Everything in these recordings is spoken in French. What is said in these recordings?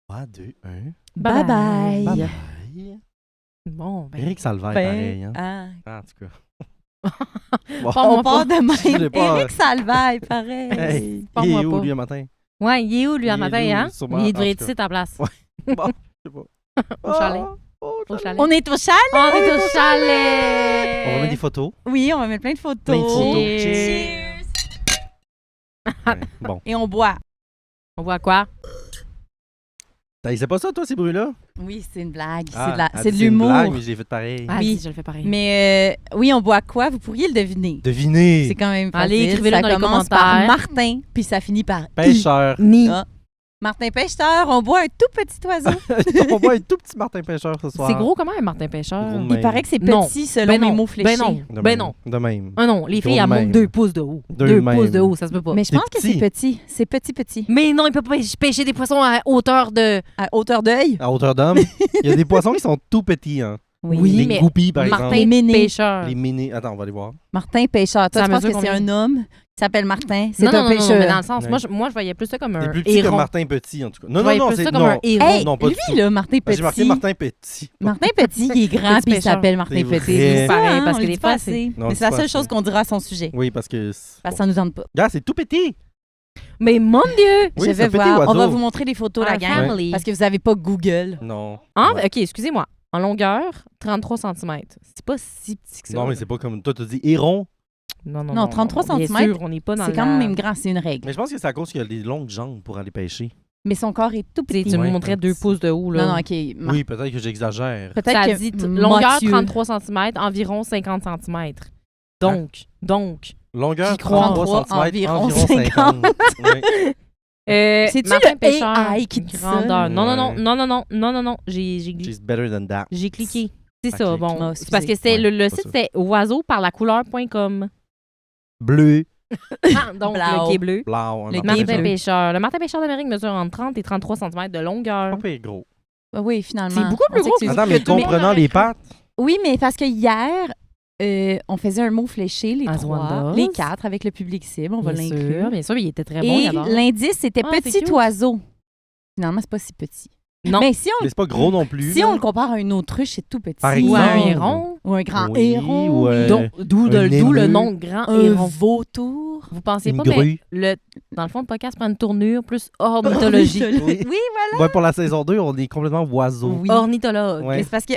3, 2, 1. Bye bye. Bye bye. Bon, ben. Éric Salvaire, pareil. Hein? En tout cas. Bon. On part de Je l'ai même. pas. Éric Salvaire, pareil. Hey, Parle-moi il est où, pas. lui, un matin? Ouais, il est où, lui, Il un est matin, où, hein? sûrement, Il devrait en être tout ici, ta place. Bon, je sais pas. Au chalet. Au Au chalet. On est au chalet. On est au chalet! On va mettre des photos. Oui, on va mettre plein de photos. Plein de photos. Cheers. Ouais, bon. Et on boit. On voit quoi? C'est pas ça, toi, ces bruits-là? Oui, c'est une blague. Ah, c'est de une l'humour. blague, mais j'ai fait pareil. Ah, Oui. oui, je le fais pareil. Mais oui, on boit quoi? Vous pourriez le deviner. Devinez. C'est quand même facile. Allez, écrivez-le ça dans les commence par commentaires. Martin, puis ça finit par I. Pêcheur. Ni. Ah. Martin Pêcheur, on boit un tout petit oiseau. On voit un tout petit Martin Pêcheur ce soir. C'est gros comment un Martin Pêcheur? Gros de Il même. paraît que c'est Non. petit selon Ben mes non. mots fléchés. Ben non. De Ben même. non. De même. Ah non, les filles, Gros elles de montent même. 2 pouces de haut. De 2 même. pouces de haut, ça se peut pas. Mais je pense que c'est petit. petit. C'est petit. Mais non, il peut pas pêcher des poissons à hauteur de... À hauteur d'œil. À hauteur d'homme. Il y a des poissons qui sont tout petits. Hein. Oui, Les mais groupies, par Martin exemple. Méné. Pêcheur. Les mini. Attends, on va aller voir. Martin Pêcheur. Toi, Ça tu penses que mesure c'est combien? un homme qui s'appelle Martin. C'est Non, un non, non, pêcheur. mais dans le sens, Ouais. moi, je voyais plus ça comme Il est un plus petit que héron. Martin Petit, en tout cas. Je Non, voyais non, plus c'est ça comme non. un héron. Hey, non, pas lui, du tout. là, Martin J'ai marqué Petit. Martin Petit. Martin Petit, il est grand Petit puis il pêcheur. s'appelle Martin C'est Petit. vrai. C'est ça, Pareil, hein, parce on que le des dit pas fois, assez. Non, Mais c'est c'est la pas seule assez. chose qu'on dira à son sujet. Oui, parce que. Parce que ça nous tente pas. Regarde, c'est tout petit. Mais mon Dieu! Oui, Je c'est vais un petit voir. On va oiseau. vous montrer les photos, la Our gang. family. Parce que vous n'avez pas Google. Non. Ah, Ouais. OK, excusez-moi. En longueur, 33 cm. C'est pas si petit que ça. Non, mais c'est pas comme toi, tu dis héron. Non, 33 bien centimètres, sûr, on n'est pas dans C'est quand même grand, c'est une règle. Mais je pense que c'est à cause qu'il y a des longues jambes pour aller pêcher. Mais son corps est tout Tu petit. me Ouais, montrais petit. 2 pouces de haut, là. Non, non, OK. Oui, peut-être que j'exagère. Peut-être Ça que dit longueur Mathieu- 33 cm, environ 50 cm. Donc, Longueur J'y crois 33 pas, cm, environ environ 50. Ouais. C'est-tu Martin le Pêcheur, AI qui dit ça? grandeur. Ouais. Non. J'ai She's better than that. j'ai cliqué. C'est Ok. ça, bon. Ah, C'est parce que excusez. c'est le pas site, ça. c'est oiseauparlacouleur.com. Bleu. Ah, donc, Blau. le quai bleu. Blanc. Le Le quai Martin bleu. Pêcheur. Le Martin Pêcheur d'Amérique mesure entre 30 et 33 cm de longueur. Pas pire gros. Oui, finalement. C'est beaucoup plus On sait gros que c'est- que Attends, mais tout le monde comprenant aurait les cru. pattes. Oui, mais parce que hier, on faisait un mot fléché, les As 3, one does. les 4, avec le public cible. On va Bien l'inclure. sûr, bien sûr, il était très bon. Et j'adore. l'indice, c'était Ah, c'est petit cute. oiseau. Finalement, c'est pas si petit. Non. Mais si on, Mais c'est pas gros non plus. si là. on le compare à une autruche, c'est tout petit. Par Ou exemple. un héron. Ou un grand Oui, héron. ou, oui. D'où un le émeu. nom grand un héron. vautour. Vous pensez Une pas, mais grue. dans le fond, le podcast prend une tournure plus ornithologie. Oui. Oui, Ouais, pour la saison 2, on est complètement oiseau. oui. Ornithologue. Ouais. Mais c'est parce que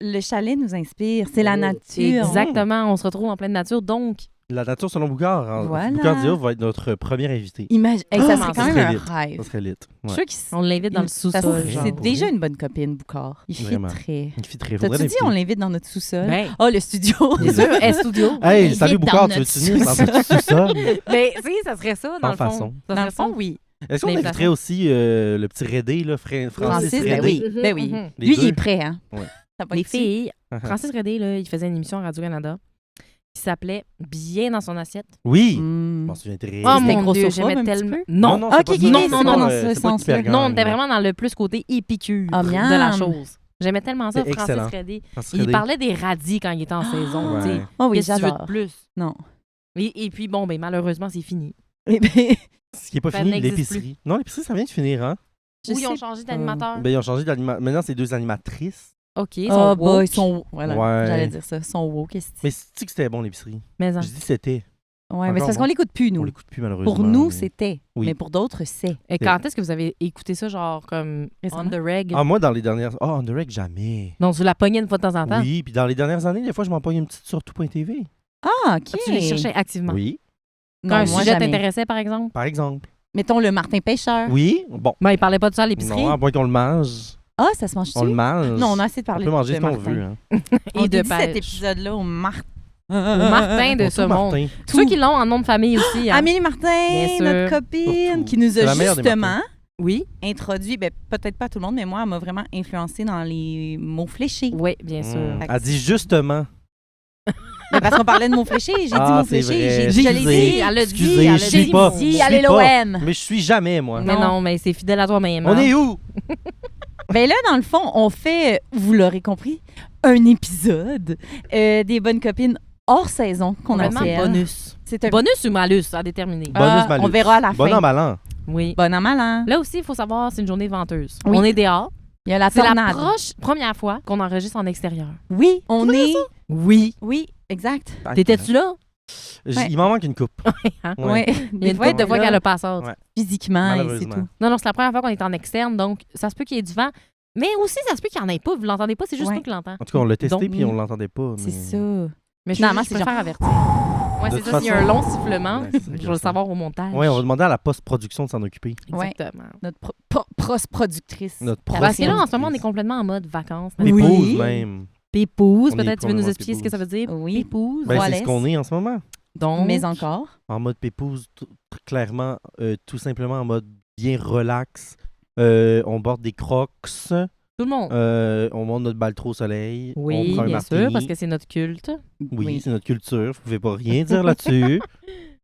le chalet nous inspire. C'est la Oui. nature. Exactement, on se retrouve en pleine nature, donc La nature selon Boucard. hein. Voilà. Boucard Dia va être notre premier invité. Imagine, hey, ça Ah, serait ça quand même serait un lit. rêve. Ça serait lit. Je Ouais. suis sûre qu'il on l'invite dans le ça sous-sol. serait- genre. C'est pour déjà vrai. une bonne copine, Boucard. Il Vraiment. fitterait. Une fille très faudrait T'as-tu dit l'inviter. on l'invite dans notre sous-sol? Ben, Oh, le studio! bien sûr, studio. Hey, On salut l'invite Boucard, dans tu notre veux-tu venir dans notre sous-sol? Mais tu sais, ça serait ça, dans Sans le fond. façon. Ça Dans serait le fond, ça. oui. Est-ce qu'on L'inflation. inviterait aussi le petit Redé, là, Francis ben Redé? oui. Ben oui. Mhm. Les Lui, il deux. est prêt, hein? Ouais. T'as pas Les été- filles, Francis Redé, là, il faisait une émission à Radio-Canada qui s'appelait Bien dans son assiette. Oui. Hmm. Je m'en souviens très Oh C'était mon Dieu, grossophobe un j'aimais petit tellement. peu? Non, non, Ok, c'est pas ok, ça. ok, non, c'est non, pas non, dans c'est ce pas sens-là. hyper non, on gang, était là. vraiment dans le plus côté épicure Ah, de miam. la chose. J'aimais tellement ça, C'est Francis excellent. Redé. Francis Il Redé. parlait des radis quand il était en saison. Ouais. tu sais. Oh oui, Qu'est-ce que tu veux de j'adore. plus? Non. Et puis, bon, ben malheureusement, c'est fini. Eh ben, Ce qui n'est pas Ça fini, n'existe l'épicerie. Non, l'épicerie, ça vient de finir, hein? je Où ils ont sais changé pas. d'animateur. Ben, ils ont changé d'animateur. Maintenant, c'est deux animatrices. OK, ils Ah, sont bah, woke. ils sont. Voilà, Ouais. j'allais dire ça. Ils sont woke, qu'est-ce que Mais c'est-tu que c'était bon, l'épicerie? Mais en- Je dis c'était. Ouais, mais c'est encore parce qu'on bon. l'écoute plus, On nous. l'écoute plus, malheureusement. Pour nous, mais- c'était. Oui. Mais pour d'autres, c'est. Et quand est-ce que vous avez écouté ça, genre, comme Récemment? on the reg? Ah, moi, dans les dernières... Ah, on dirait que jamais. Donc, vous la pognez une fois de temps en temps? Oui, puis dans les dernières années, des fois, je m'en pogne une petite sur tout.tv. Ah, OK. Ah, tu les cherchais activement. Oui, Quand Non, un moi, sujet jamais. t'intéressait, par exemple? par exemple. Mettons le Martin Pêcheur. Oui, bon. Ben, il parlait pas de ça à l'épicerie. Non, à moins qu'on le mange. Ah, ça se mange-tu? On le mange. Non, on a assez de On parler peut manger de ce qu'on Martin. veut. Hein. On Et de dédie cet pêche. épisode-là au Martin. Au Martin de Bon, ce tout monde. Martin. Ceux qui l'ont en nom de famille aussi. Hein? Amélie Martin, Bien sûr. notre copine, Surtout. qui nous C'est a la meilleure des justement Oui, introduit, ben, peut-être pas tout le monde, mais moi, elle m'a vraiment influencé dans les mots fléchés. oui, bien sûr. Elle dit justement. Mais parce qu'on parlait de mots fléchés, j'ai dit Ah, mots c'est fléchés, vrai. je l'ai Excusez. dit. Elle l'a dit, Excusez, elle l'a je suis dit. pas. Si, Je allez suis pas. l'OM. Mais je suis jamais, moi. Mais non, mais c'est fidèle à toi-même. On hein. est où? Ben là, dans le fond, on fait, vous l'aurez compris, un épisode des bonnes copines hors saison qu'on Complètement appelle. bonus. C'est un Bonus ou malus à déterminer? Ah, Bonus, malus. on verra à la Bon fin. an, mal an. Oui. Bon an, mal an. Là aussi, il faut savoir, c'est une journée venteuse. Oui. On est dehors. Il y a la C'est la tornade. première fois qu'on enregistre en extérieur. Oui, on est... Oui. Oui, exact. T'étais-tu là? Ouais. Il m'en manque une coupe. Hein? Ouais. Ouais. Il y a une couple de fois qu'elle a passé. Ouais. Physiquement, et c'est Malheureusement. tout. Non, c'est la première fois qu'on est en externe, donc ça se peut qu'il y ait du vent. Mais aussi, ça se peut qu'il n'y en ait pas. Vous ne l'entendez pas, c'est juste Ouais. nous qui l'entendons. En tout cas, on l'a testé Donc, puis on l'entendait pas. C'est mais- ça. Mais Finalement, je c'est préfère genre- avertir. Ouais, De c'est toute ça, s'il y a un façon- long sifflement, Ouais, c'est ça, je vais comme le ça. savoir au montage. Ouais, on va demander à la post-production de s'en occuper. Ouais. Exactement. Notre productrice. Notre Parce que là, en ce moment, on est productrice. complètement en mode vacances. Oui. Pépouze même. Pépouze, On est peut-être tu veux nous probablement expliquer ce que ça veut dire? Oui. Pépouze. Ben, Voilà. c'est ce qu'on est en ce moment. Donc, Mais encore. En mode pépouze, clairement, tout simplement en mode bien relax. On borde des crocs. tout le monde. On monte notre baltro au soleil. Oui, on prend un bien martini. sûr, parce que c'est notre culte. Oui, c'est notre culture. Vous pouvez pas rien dire là-dessus.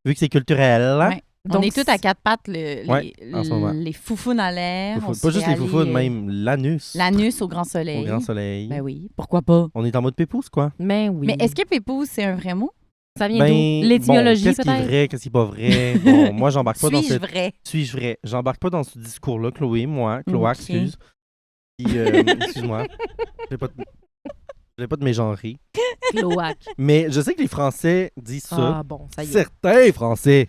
Vu que c'est culturel. Ouais. On Donc, est tous à quatre pattes, Ouais, en ce moment. les foufounes à l'air. on Pas s'est juste les allé, foufounes, même l'anus. L'anus au grand soleil. Au grand soleil. Ben oui, pourquoi pas. On est en mode pépouze, quoi. Mais oui. Mais est-ce que pépouze, c'est un vrai mot? ça vient d'où? Ben, L'étymologie, bon, qu'est-ce qui est peut-être? vrai, qu'est-ce qui est pas vrai? Bon, moi, j'embarque pas dans Suis-je cette... vrai? Suis-je vrai? J'embarque pas dans ce discours-là, Chloé, moi. Chloé, Ok. excuse. Puis, excuse-moi. Je voulais pas te mégenrer. Cloaque. Mais je sais que les Français disent ça. Ah bon, ça y est. Certains Français.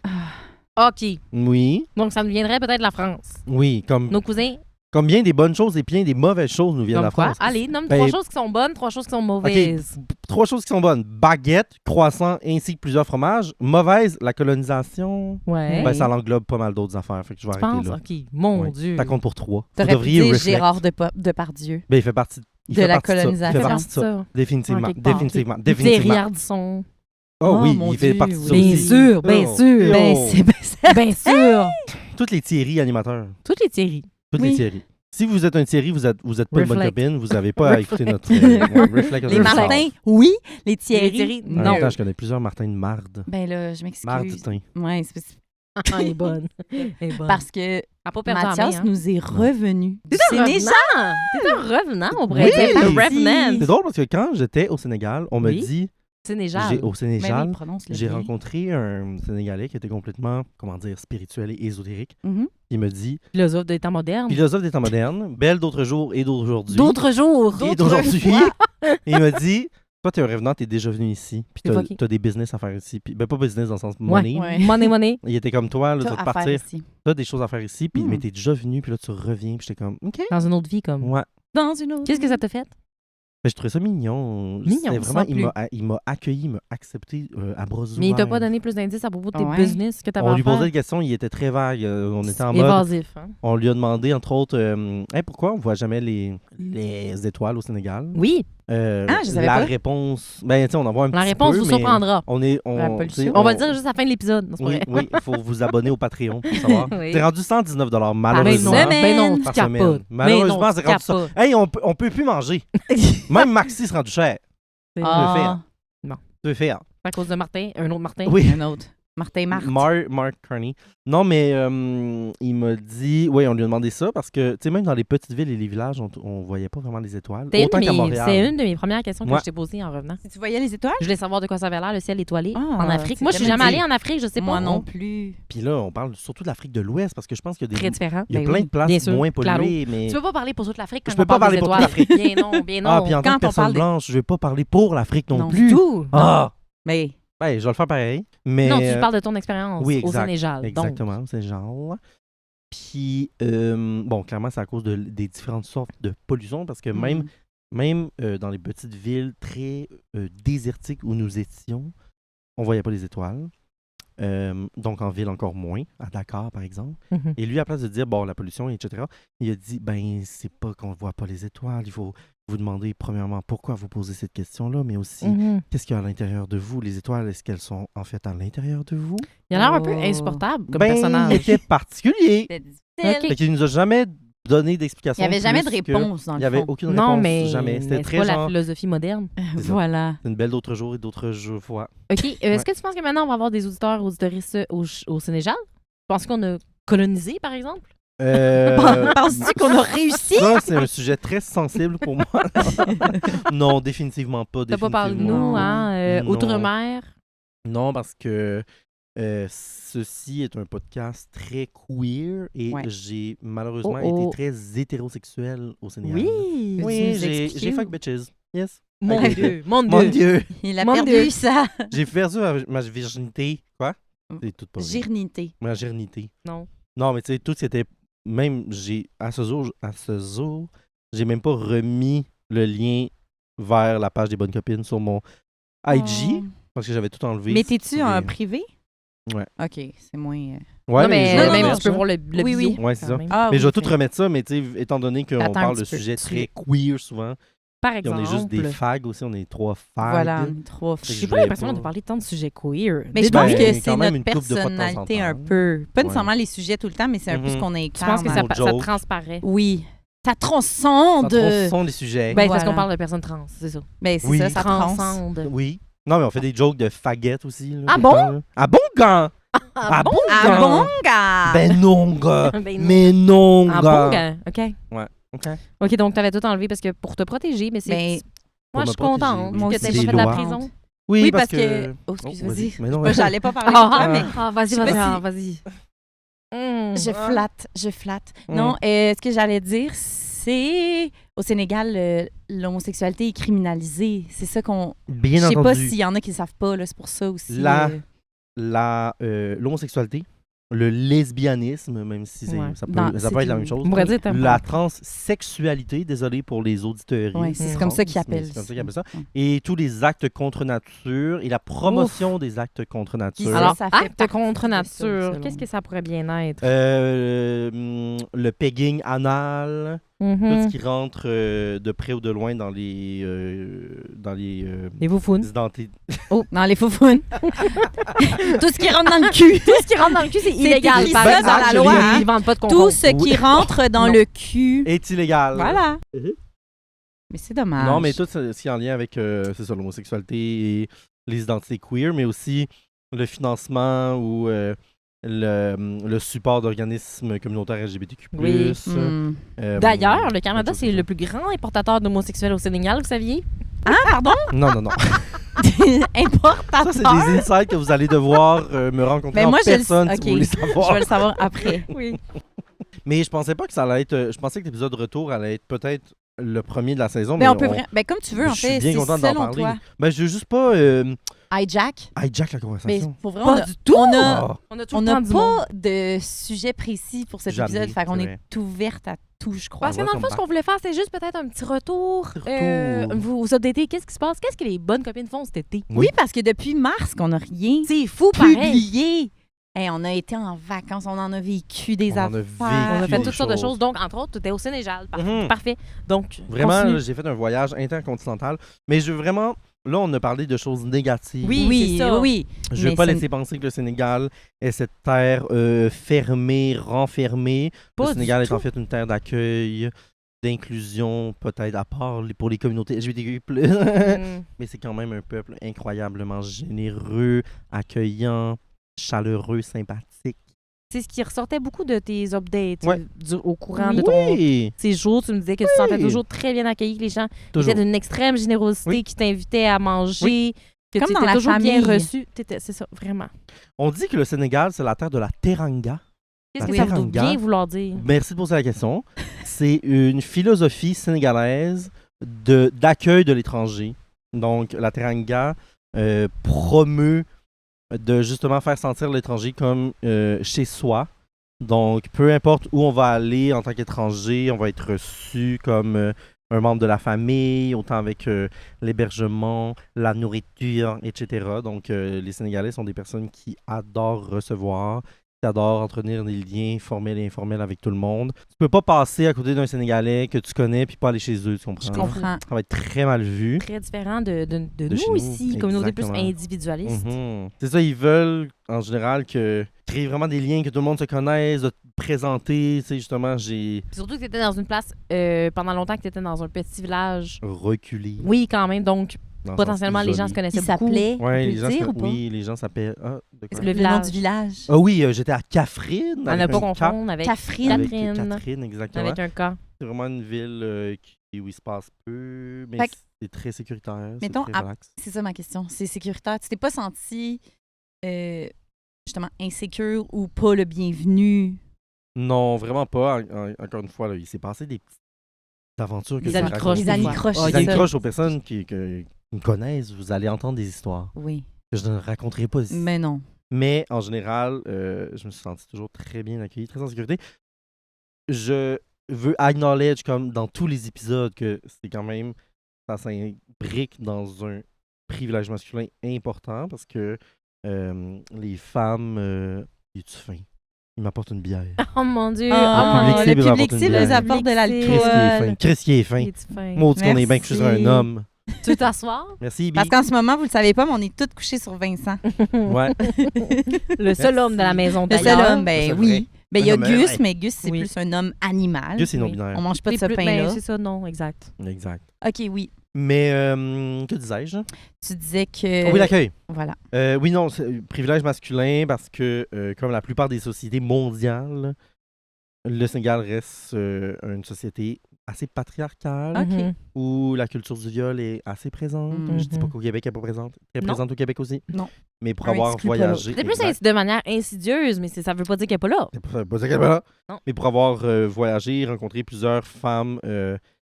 OK. Oui. Donc, ça nous viendrait peut-être de la France. Oui, Nos cousins, comme bien des bonnes choses et bien des mauvaises choses nous viennent de comme la quoi? France. Allez, nomme Ben, 3 choses qui sont bonnes, 3 choses qui sont mauvaises. 3 choses qui sont bonnes. Baguette, croissant ainsi que plusieurs fromages. Mauvaise, la colonisation. Ouais. Ben, ça l'englobe pas mal d'autres affaires. Fait que je vais Tu penses? arrêter là. OK. Mon Ouais. Dieu. Ça compte pour 3. Vous T'aurais pu devriez dire reflect. Gérard Depardieu. Ben, il fait partie il De fait la partie de ça. Il colonisation. fait partie de ça. Définitivement. En quelque part. Définitivement. Thierry Définitivement. Ardisson. Oh oui, mon il fait Dieu, partie de ça oui. Bien aussi. sûr, bien Oh. sûr. Ben, Oh. c'est Bien sûr. Toutes les Thierry animateurs. Toutes les Thierry. Toutes Oui. les Thierry. Si vous êtes un Thierry, vous êtes pas une bonne Reflect. copine, vous n'avez pas à écouter notre... Reflect Les Martins, oui. Les Thierry, Thierry, Non. non. Attends, je connais plusieurs Martin de Marde. Ben là, je m'excuse. Martin. Ouais, Ah, elle est bonne. Elle est bonne. parce que Elle a pas perdu la Mathias main, hein. nous est revenu. T'es un Sénégal. revenant. T'es un revenant, on pourrait Oui, dire. Le parti. Revenant. C'est drôle parce que quand j'étais au Sénégal, on me Oui. dit... Sénégal. Au Ben Sénégal, oui, prononce-le j'ai bien. rencontré un Sénégalais qui était complètement, comment dire, spirituel et ésotérique. Mhm. Il me dit, Philosophe des temps modernes. philosophe des temps modernes, belle d'autres jours et d'aujourd'hui. D'autres jours. Et d'aujourd'hui. Et il m'a dit, toi, t'es un revenant, t'es déjà venu ici. Puis C'est fucké. t'as des business à faire ici. Puis, ben, pas business dans le sens Ouais. money. Ouais. Money. Il était comme toi, là, tu T'as vas te à faire partir. ici. T'as des choses à faire ici. Puis, Hmm. mais t'es déjà venu. Puis là, tu reviens. Puis j'étais comme, OK. Dans une autre vie, comme. Ouais. Dans une autre. Qu'est-ce que ça t'a fait? Ben, je trouvais ça mignon. Mignon, C'était vraiment, sans plus. il m'a accueilli, il m'a accepté à bras ouverts. Mais il t'a pas donné plus d'indices à propos de tes Ouais. business que t'avais On à lui faire? posait des questions, il était très vague. On était en mode. Évasif. Hein? On lui a demandé, entre autres, Hey, pourquoi on voit jamais les étoiles au Sénégal? Oui. Ah, je savais la pas. réponse, ben, tu sais, on en voit un La petit réponse peu, vous mais surprendra. On est, La tu pollution. sais, On va le dire juste à la fin de l'épisode. Non, c'est pas Oui, vrai. oui, il faut vous abonner au Patreon pour savoir. Oui. C'est rendu 119 Ben malheureusement. non, semaine. ben non, tu Par capotes. semaine. Malheureusement, Ben non, c'est tu rendu ça. capotes. Hey, on peut plus manger. Même Maxi se rend cher. C'est Ah, Tu veux faire. à cause de Martin, un autre Martin. Oui. un autre. Martin Marthe. Mark Carney. Non, mais il m'a dit... Oui, on lui a demandé ça parce que, tu sais, même dans les petites villes et les villages, on voyait pas vraiment les étoiles. Autant qu'à Montréal. C'est une de mes premières questions que Ouais. je t'ai posées en revenant. Si tu voyais les étoiles? Je voulais savoir de quoi ça avait l'air, le ciel étoilé Ah, en Afrique. c'est Moi, je suis tellement jamais dit. allée en Afrique, je sais pas. Moi non plus. Puis là, on parle surtout de l'Afrique de l'Ouest parce que je pense qu'il y a Très des... différent. Il y a Ben plein oui, de places bien sûr, moins claro. polluées, mais... Tu peux pas parler pour toute l'Afrique quand Je peux on pas parle des parler pour toute étoiles. l'Afrique. Bien non, bien non. Ah, puis en tant Quand que on personne parle des- blanche, je vais pas parler pour l'Afrique non, Non, plus. du tout. Ah! Mais Ben, je vais le faire pareil. Mais... Non, tu parles de ton expérience oui, au exact. Sénégal. Exactement, c'est genre. Puis, bon, clairement, c'est à cause des différentes sortes de pollution parce que même dans les petites villes très désertiques où nous étions, on voyait pas les étoiles. Donc, en ville, encore moins, à Dakar, par exemple. Donc, Et lui, à place de dire, bon, la pollution, etc., il a dit, ben, c'est pas qu'on voit pas les étoiles. Il faut vous demander, premièrement, pourquoi vous posez cette question-là, mais aussi, qu'est-ce qu'il y a à l'intérieur de vous? Les étoiles, est-ce qu'elles sont en fait à l'intérieur de vous? Il a l'air un peu Oh. insupportable comme Ben, personnage. il était particulier. c'était difficile. Ok. Fait qu'il nous a jamais donné Il d'explication. n'y avait jamais de plus que- réponse dans Il le n'y avait fond. aucune Non, réponse. mais, Jamais. mais C'était c'est très pas la genre philosophie moderne. C'est ça. Voilà. une belle d'autres jours et d'autres fois. OK. Est-ce que tu penses que maintenant, on va avoir des auditeurs, auditrices au Sénégal? Penses-tu qu'on a colonisé, par exemple? Penses-tu qu'on a réussi? Ça, c'est un sujet très sensible pour moi. Non, définitivement pas. T'as pas parlé de définitivement. nous, hein? Non. Outre-mer? Non, parce que Ceci est un podcast très queer et Ouais. j'ai malheureusement Oh. été très hétérosexuel au Sénégal. Oui. Peux-tu Oui, nous j'ai expliquer fuck ou- bitches. Yes. Mon Ok. Dieu. Mon Mon Dieu. Dieu. Il a Mon perdu Dieu. sa J'ai perdu ma virginité. Quoi? C'est tout pas vrai. girnité. Ma virginité. Non. Non, mais tu sais, tout c'était. Même, à ce jour, j'ai même pas remis le lien vers la page des bonnes copines sur mon IG Oh. parce que j'avais tout enlevé. Mais t'es-tu sur en les- privé? Ouais. OK, c'est moins... Ouais, non, mais je vais non, même remettre tu peux ça. voir le Oui, bio. oui. Ouais, c'est quand ça. même. Ah, Mais oui, je vais tout ok. remettre ça, mais tu sais, étant donné qu'on Attends un parle de petit peu. sujets très queer souvent, Par puis exemple. on est juste des fags aussi, on est 3 fags. Voilà, trop Fait que J'ai je pas voulais l'impression pas- de parler tant de sujets queer. Mais je Ben, pense que quand c'est même notre une couple de fois de temps en personnalité un temps. peu. Pas Ouais. nécessairement les sujets tout le temps, mais c'est un peu ce Mhm. qu'on Je pense que incarne. ça, Nos ça jokes. transparaît. Oui. Ça Ça transcende. transcende les sujets. Ben, parce Voilà. qu'on parle de personnes trans, c'est ça. Ben, c'est Oui. ça, ça trans. Transcende. Oui. Non, mais on fait des jokes de faguettes aussi. Là, Ah tout le bon? temps, là. Ah bon, gars? Ah bon, Ah gars? bon, gars? Ben non, gars. Ben non. Mais non, Ah gars. bon, gars? OK. OK. OK, donc t'avais tout enlevé parce que pour te protéger, mais c'est... Ben, moi, me je suis protéger, contente oui. Moi que aussi, t'aies des pas fait de la lois. prison. Oui, parce que... Oh, excuse, Oh, vas-y. Mais non, Moi, j'allais pas parler de toi, mais vas-y, Je sais pas vas-y. je flatte. Mm. Non, ce que j'allais dire, c'est... Au Sénégal, l'homosexualité est criminalisée. C'est ça qu'on... Bien Je sais pas entendu. s'il y en a qui le savent pas, là, c'est pour ça aussi. La- L'homosexualité, le lesbianisme, même si Ouais. ça peut, Dans- ça c'est peut être la une- même chose. On pourrait dire t'aimes La pas. transsexualité, désolé pour les auditeurs. Ouais, c'est Mm. comme ça qu'ils appellent C'est comme ça qu'ils appellent ça. Ouais. Et tous les actes contre nature et la promotion des actes contre nature. Ça, Alors, ça fait acte partie contre de ça, nature, selon qu'est-ce que ça pourrait bien être? Le pegging anal, tout Mhm. ce qui rentre de près ou de loin dans les Les foufounes. identités. Oh, dans les faufounes. Tout ce qui rentre dans le cul. Tout ce qui rentre dans le cul, c'est illégal. écrit par ça exemple. dans la loi, hein. Ils vendent pas de Tout concombre. ce qui Oui. rentre dans Non. le cul. Est illégal. Voilà. Mhm. Mais c'est dommage. Non, mais tout ce qui est en lien avec c'est ça, l'homosexualité et les identités queer, mais aussi le financement ou le support d'organismes communautaires LGBTQ+. Oui. Hmm. D'ailleurs, le Canada, des choses c'est comme le plus grand importateur d'homosexuels au Sénégal, vous saviez? Ah, pardon? ça. Non, non, non. Importateur. Ça, c'est des insights que vous allez devoir me rencontrer Ben en moi, je le- personne si ok. vous voulez Je savoir. vais le savoir après. Oui. Mais je pensais pas que ça allait être... Je pensais que l'épisode retour allait être peut-être le premier de la saison, Mais mais on peut ben, comme tu veux, en je suis fait. bien C'est content d'en selon parler. toi. Ben, je veux juste pas Hijack. hijack la Mais conversation. pour vrai, Pas on a, du tout. on a, Ah, On a tout on le n'a temps du monde. pas de sujet précis pour cet Jamais, épisode. Fait qu'on c'est est ouverte à tout, je crois. Parce que dans le fond, ce qu'on voulait faire, c'est juste peut-être un petit retour. Retour. Vous updater, qu'est-ce qui se passe? Qu'est-ce que les bonnes copines font cet été? Oui, parce que depuis mars qu'on n'a rien C'est fou, pareil. publié. Hey, on a été en vacances, on en a vécu des On en a affaires. vécu On a fait des toutes sortes de choses. choses. Donc, entre autres, tu étais au Sénégal. Mhm. Parfait. Donc, Vraiment, continue. là, j'ai fait un voyage intercontinental. Mais je veux vraiment... Là, on a parlé de choses négatives. Oui, Oui, c'est ça. oui. Je ne veux mais pas c'est- laisser penser que le Sénégal est cette terre fermée, renfermée. Pas Le du Sénégal est tout. en fait une terre d'accueil, d'inclusion, peut-être à part pour les communautés LGBTQ+. Mm. Mais c'est quand même un peuple incroyablement généreux, accueillant, chaleureux, sympathique. C'est ce qui ressortait beaucoup de tes updates Ouais. au courant de ton Oui, séjour. Tu me disais que tu te sentais toujours très bien accueilli, que les gens toujours. étaient d'une extrême générosité, Oui. qui t'invitaient à manger, que Comme tu dans étais la toujours bien famille. reçu. C'est ça, vraiment. On dit que le Sénégal, c'est la terre de la teranga. Qu'est-ce La que ça veut teranga. bien vouloir dire? Merci de poser la question. C'est une philosophie sénégalaise d'accueil de l'étranger. Donc, la teranga promeut de justement faire sentir l'étranger comme chez soi. Donc, peu importe où on va aller en tant qu'étranger, on va être reçu comme un membre de la famille, autant avec l'hébergement, la nourriture, etc. Donc, les Sénégalais sont des personnes qui adorent recevoir, qui adorent entretenir des liens formels et informels avec tout le monde. Tu peux pas passer à côté d'un Sénégalais que tu connais puis pas aller chez eux, tu comprends? Je comprends. Ça va être très mal vu. Très différent de De chez nous nous, ici, communauté plus exactement. individualiste. Mhm. C'est ça, ils veulent en général créer vraiment des liens, que tout le monde se connaisse, de te présenter. Tu sais, justement, j'ai Puis surtout que tu étais dans une place, pendant longtemps que tu étais dans un petit village. reculé. Oui, quand même. Donc, dans le potentiellement, sens les gens se isolé. Qui connaissaient beaucoup. s'appelait, Ouais, on les peut gens, le dire ou pas? oui, les gens s'appellent. Ah, de quoi? Le Le nom village. du village. Ah oui, j'étais à Cafrine. À ne avec pas un K, confondre avec Catherine. avec Catherine. Catherine, exactement. avec un cas. C'est vraiment une ville où il se passe peu, mais Fait que- c'est très sécuritaire. Mettons, c'est très relax. C'est ça ma question. C'est sécuritaire. Tu t'es pas senti justement insécure ou pas le bienvenu? Non, vraiment pas. Encore une fois, là, il s'est passé des petites aventures que Des je vais anicroches, raconter. Les anicroches, Les c'est ça. anicroches aux personnes qui me connaissent, vous allez entendre des histoires Oui, que je ne raconterai pas ici. mais non. Mais en général, je me suis senti toujours très bien accueilli, très en sécurité. Je veux acknowledge, comme dans tous les épisodes, que c'est quand même, ça s'imbrique dans un privilège masculin important parce que les femmes, es-tu fin? Ils m'apportent une bière. Oh mon Dieu. Ah, public cible le apporte public une cible bière. nous apporte de Chris qui est fin. l'alcool. Chris qui est fin. Es-tu fin? Maudit qu'on est bien que je suis un Merci. homme. Tu veux t'asseoir? Merci, Ibi. Parce qu'en ce moment, vous le savez pas, mais on est tous couchés sur Vincent. Ouais. Le seul homme de la maison Le seul d'ailleurs. homme, ben C'est oui. vrai. Ben, il y a Un homme, Gus, ouais. mais Gus, c'est Oui. plus un homme animal. Gus, c'est Oui. non-binaire. On mange pas de ce C'est plus- pain-là. ben, c'est ça, non, exact. Exact. OK, oui. Mais, que disais-je? Tu disais que... Oui, l'accueil. Voilà. Oui, non, c'est privilège masculin parce que, comme la plupart des sociétés mondiales, le Sénégal reste une société assez patriarcale OK. Mhm. où la culture du viol est assez présente. Mhm. Je dis pas qu'au Québec, elle n'est pas présente. Elle est Non. présente au Québec aussi. Non. Mais pour Un avoir exclut pas l'autre. voyagé... C'est plus exact. de manière insidieuse, mais ça veut pas dire qu'elle est pas là. C'est pas ça qu'elle est là. Non. Mais pour avoir voyagé, rencontré plusieurs femmes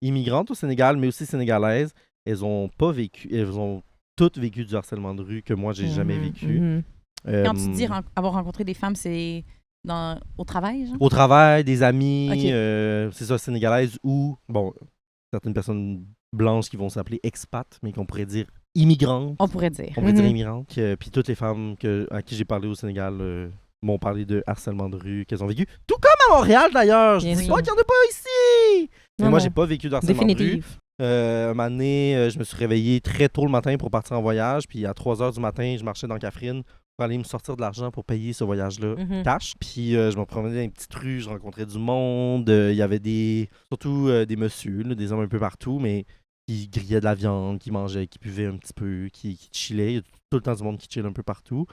immigrantes au Sénégal, mais aussi sénégalaises, elles ont toutes vécu du harcèlement de rue que moi, j'ai jamais Mhm, vécu. mhm. Quand tu dis avoir rencontré des femmes, c'est au travail, genre? Au travail, des amis, Ok. c'est ça, sénégalaises ou, bon, certaines personnes blanches qui vont s'appeler expats, mais qu'on pourrait dire immigrantes. On pourrait dire. On pourrait dire Mhm. immigrantes. Puis toutes les femmes à qui j'ai parlé au Sénégal m'ont parlé de harcèlement de rue qu'elles ont vécu. Tout comme à Montréal, d'ailleurs. Je Bien dis sûr. pas qu'il n'y en a pas ici. Mais Non, moi, non. j'ai pas vécu de harcèlement de rue. Définitive. Un moment donné, je me suis réveillé très tôt le matin pour partir en voyage. Puis à 3 h du matin, je marchais dans Catherine pour aller me sortir de l'argent pour payer ce voyage-là. Mhm. Cash. Puis je me promenais dans une petite rue, je rencontrais du monde. Il y avait surtout des messieurs, là, des hommes un peu partout, mais qui grillaient de la viande, qui mangeaient, qui buvaient un petit peu, qui chillaient. Il y a tout le temps du monde qui chill un peu partout.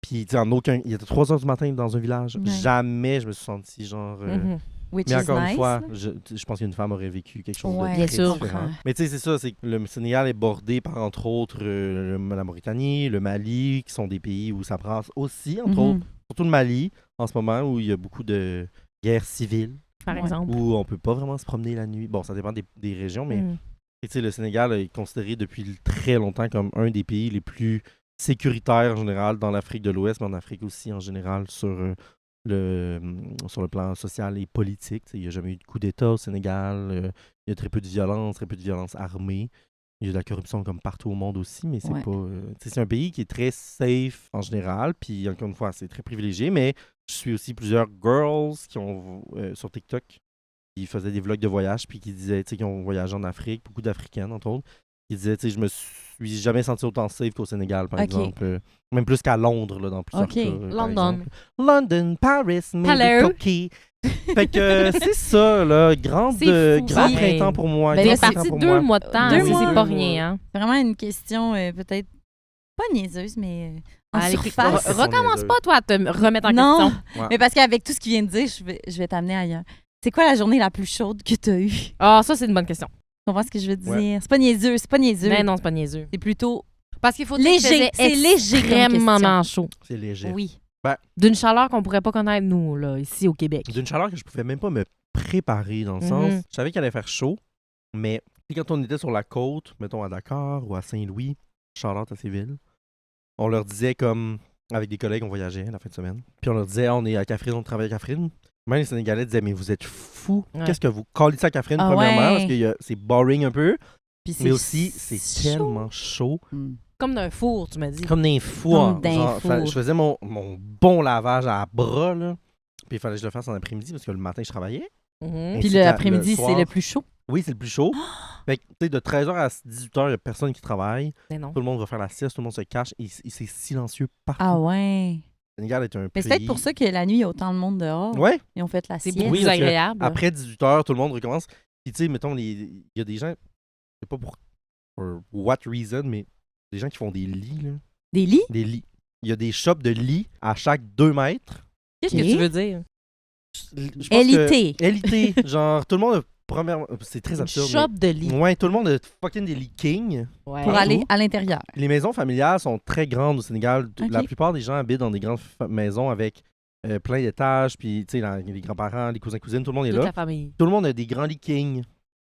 Puis, tu sais, il était 3 h du matin dans un village. Ouais. Jamais je me suis senti genre. Mhm. Which Mais is encore nice. une fois, je pense qu'une femme aurait vécu quelque chose Ouais, de bien très sûr. différent. Mais tu sais, c'est ça, c'est que le Sénégal est bordé par, entre autres, la Mauritanie, le Mali, qui sont des pays où ça brasse aussi, entre Mhm. autres. Surtout le Mali, en ce moment, où il y a beaucoup de guerres civiles, Par Ouais. exemple. où on peut pas vraiment se promener la nuit. Bon, ça dépend des régions, mais Mhm. tu sais, le Sénégal est considéré depuis très longtemps comme un des pays les plus sécuritaires en général dans l'Afrique de l'Ouest, mais en Afrique aussi en général sur le plan social et politique. Tu sais, il n'y a jamais eu de coup d'État au Sénégal. Il y a très peu de violence armée. Il y a de la corruption comme partout au monde aussi, mais c'est Ouais. pas. Tu sais, c'est un pays qui est très safe en général, puis encore une fois, c'est très privilégié, mais je suis aussi plusieurs girls qui ont sur TikTok qui faisaient des vlogs de voyage, puis qui disaient, tu sais, qui ont voyagé en Afrique, beaucoup d'Africaines, entre autres, qui disaient, tu sais, je me suis jamais senti autant safe qu'au Sénégal, par Ok. exemple. Même plus qu'à Londres, là, dans plusieurs Ok. cas. par London. exemple. London, Paris, maybe Hello. Tokyo. Fait que c'est ça, là. Grand C'est fou, grand pareil. printemps pour moi. Ben grand là, T'es c'est printemps parti pour 2 moi. mois de temps. 2 c'est mois. pas rien, hein? C'est vraiment une question peut-être pas niaiseuse, mais en Allez, surface. re- recommence pas, toi, à te remettre en Non, question. Ouais. mais parce qu'avec tout ce qu'il vient de dire, je vais t'amener ailleurs. C'est quoi la journée la plus chaude que tu as eue? Ah, ça, c'est une bonne question. Tu comprends ce que je veux dire? Ouais. C'est pas niaiseux, c'est pas niaiseux. Mais non, c'est pas niaiseux. C'est plutôt Parce qu'il faut Léger, dire que c'est faisait léger comme extrêmement chaud. C'est léger. oui. D'une chaleur qu'on pourrait pas connaître, nous, là, ici au Québec. D'une chaleur que je pouvais même pas me préparer, dans le Mhm. sens. Je savais qu'il allait faire chaud, mais tu sais, quand on était sur la côte, mettons à Dakar ou à Saint-Louis, Charlotte à ces villes, on leur disait comme. Avec des collègues, on voyageait la fin de semaine. Puis on leur disait, on est à Catherine, on travaille à Catherine. Même les Sénégalais disaient, mais vous êtes fous. Ouais. Qu'est-ce que vous collez ça à Catherine, Ah premièrement, ouais. parce que c'est boring un peu. Puis Mais aussi, c'est chaud. tellement chaud. Mm. Comme d'un four, tu m'as dit. Comme d'un four. Comme d'un Genre, four. je faisais mon bon lavage à bras, là. Puis il fallait que je le fasse en après-midi parce que le matin, je travaillais. Mhm. Puis Ainsi qu'à- l'après-midi, le c'est soir. le plus chaud. Oui, c'est le plus chaud. Fait que, tu sais, de 13h à 18h, il n'y a personne qui travaille. Mais non. Tout le monde va faire la sieste, tout le monde se cache et c'est silencieux partout. Ah ouais. Le Sénégal est un Mais pays... c'est peut-être pour ça que la nuit, il y a autant de monde dehors. Ouais. Et on fait la C'est sieste. beaucoup Oui, plus parce que agréable. Après 18h, tout le monde recommence. Puis tu sais, mettons, il y a des gens... Je sais pas pour what reason, mais des gens qui font des lits, là. Des lits? Des lits. Il y a des shops de lits à chaque 2 mètres. Qu'est-ce que tu veux dire? Je pense que- Élité. Élité. Genre, tout le monde a premièrement, c'est très Une absurde. shop de lit. Ouais, tout le monde a fucking des lits king. Ouais. Pour aller à l'intérieur. Les maisons familiales sont très grandes au Sénégal. Ok. La plupart des gens habitent dans des grandes maisons avec plein d'étages. Puis, tu sais, les grands-parents, les cousins, cousines, tout le monde est Toute là. la famille. Tout le monde a des grands lits king.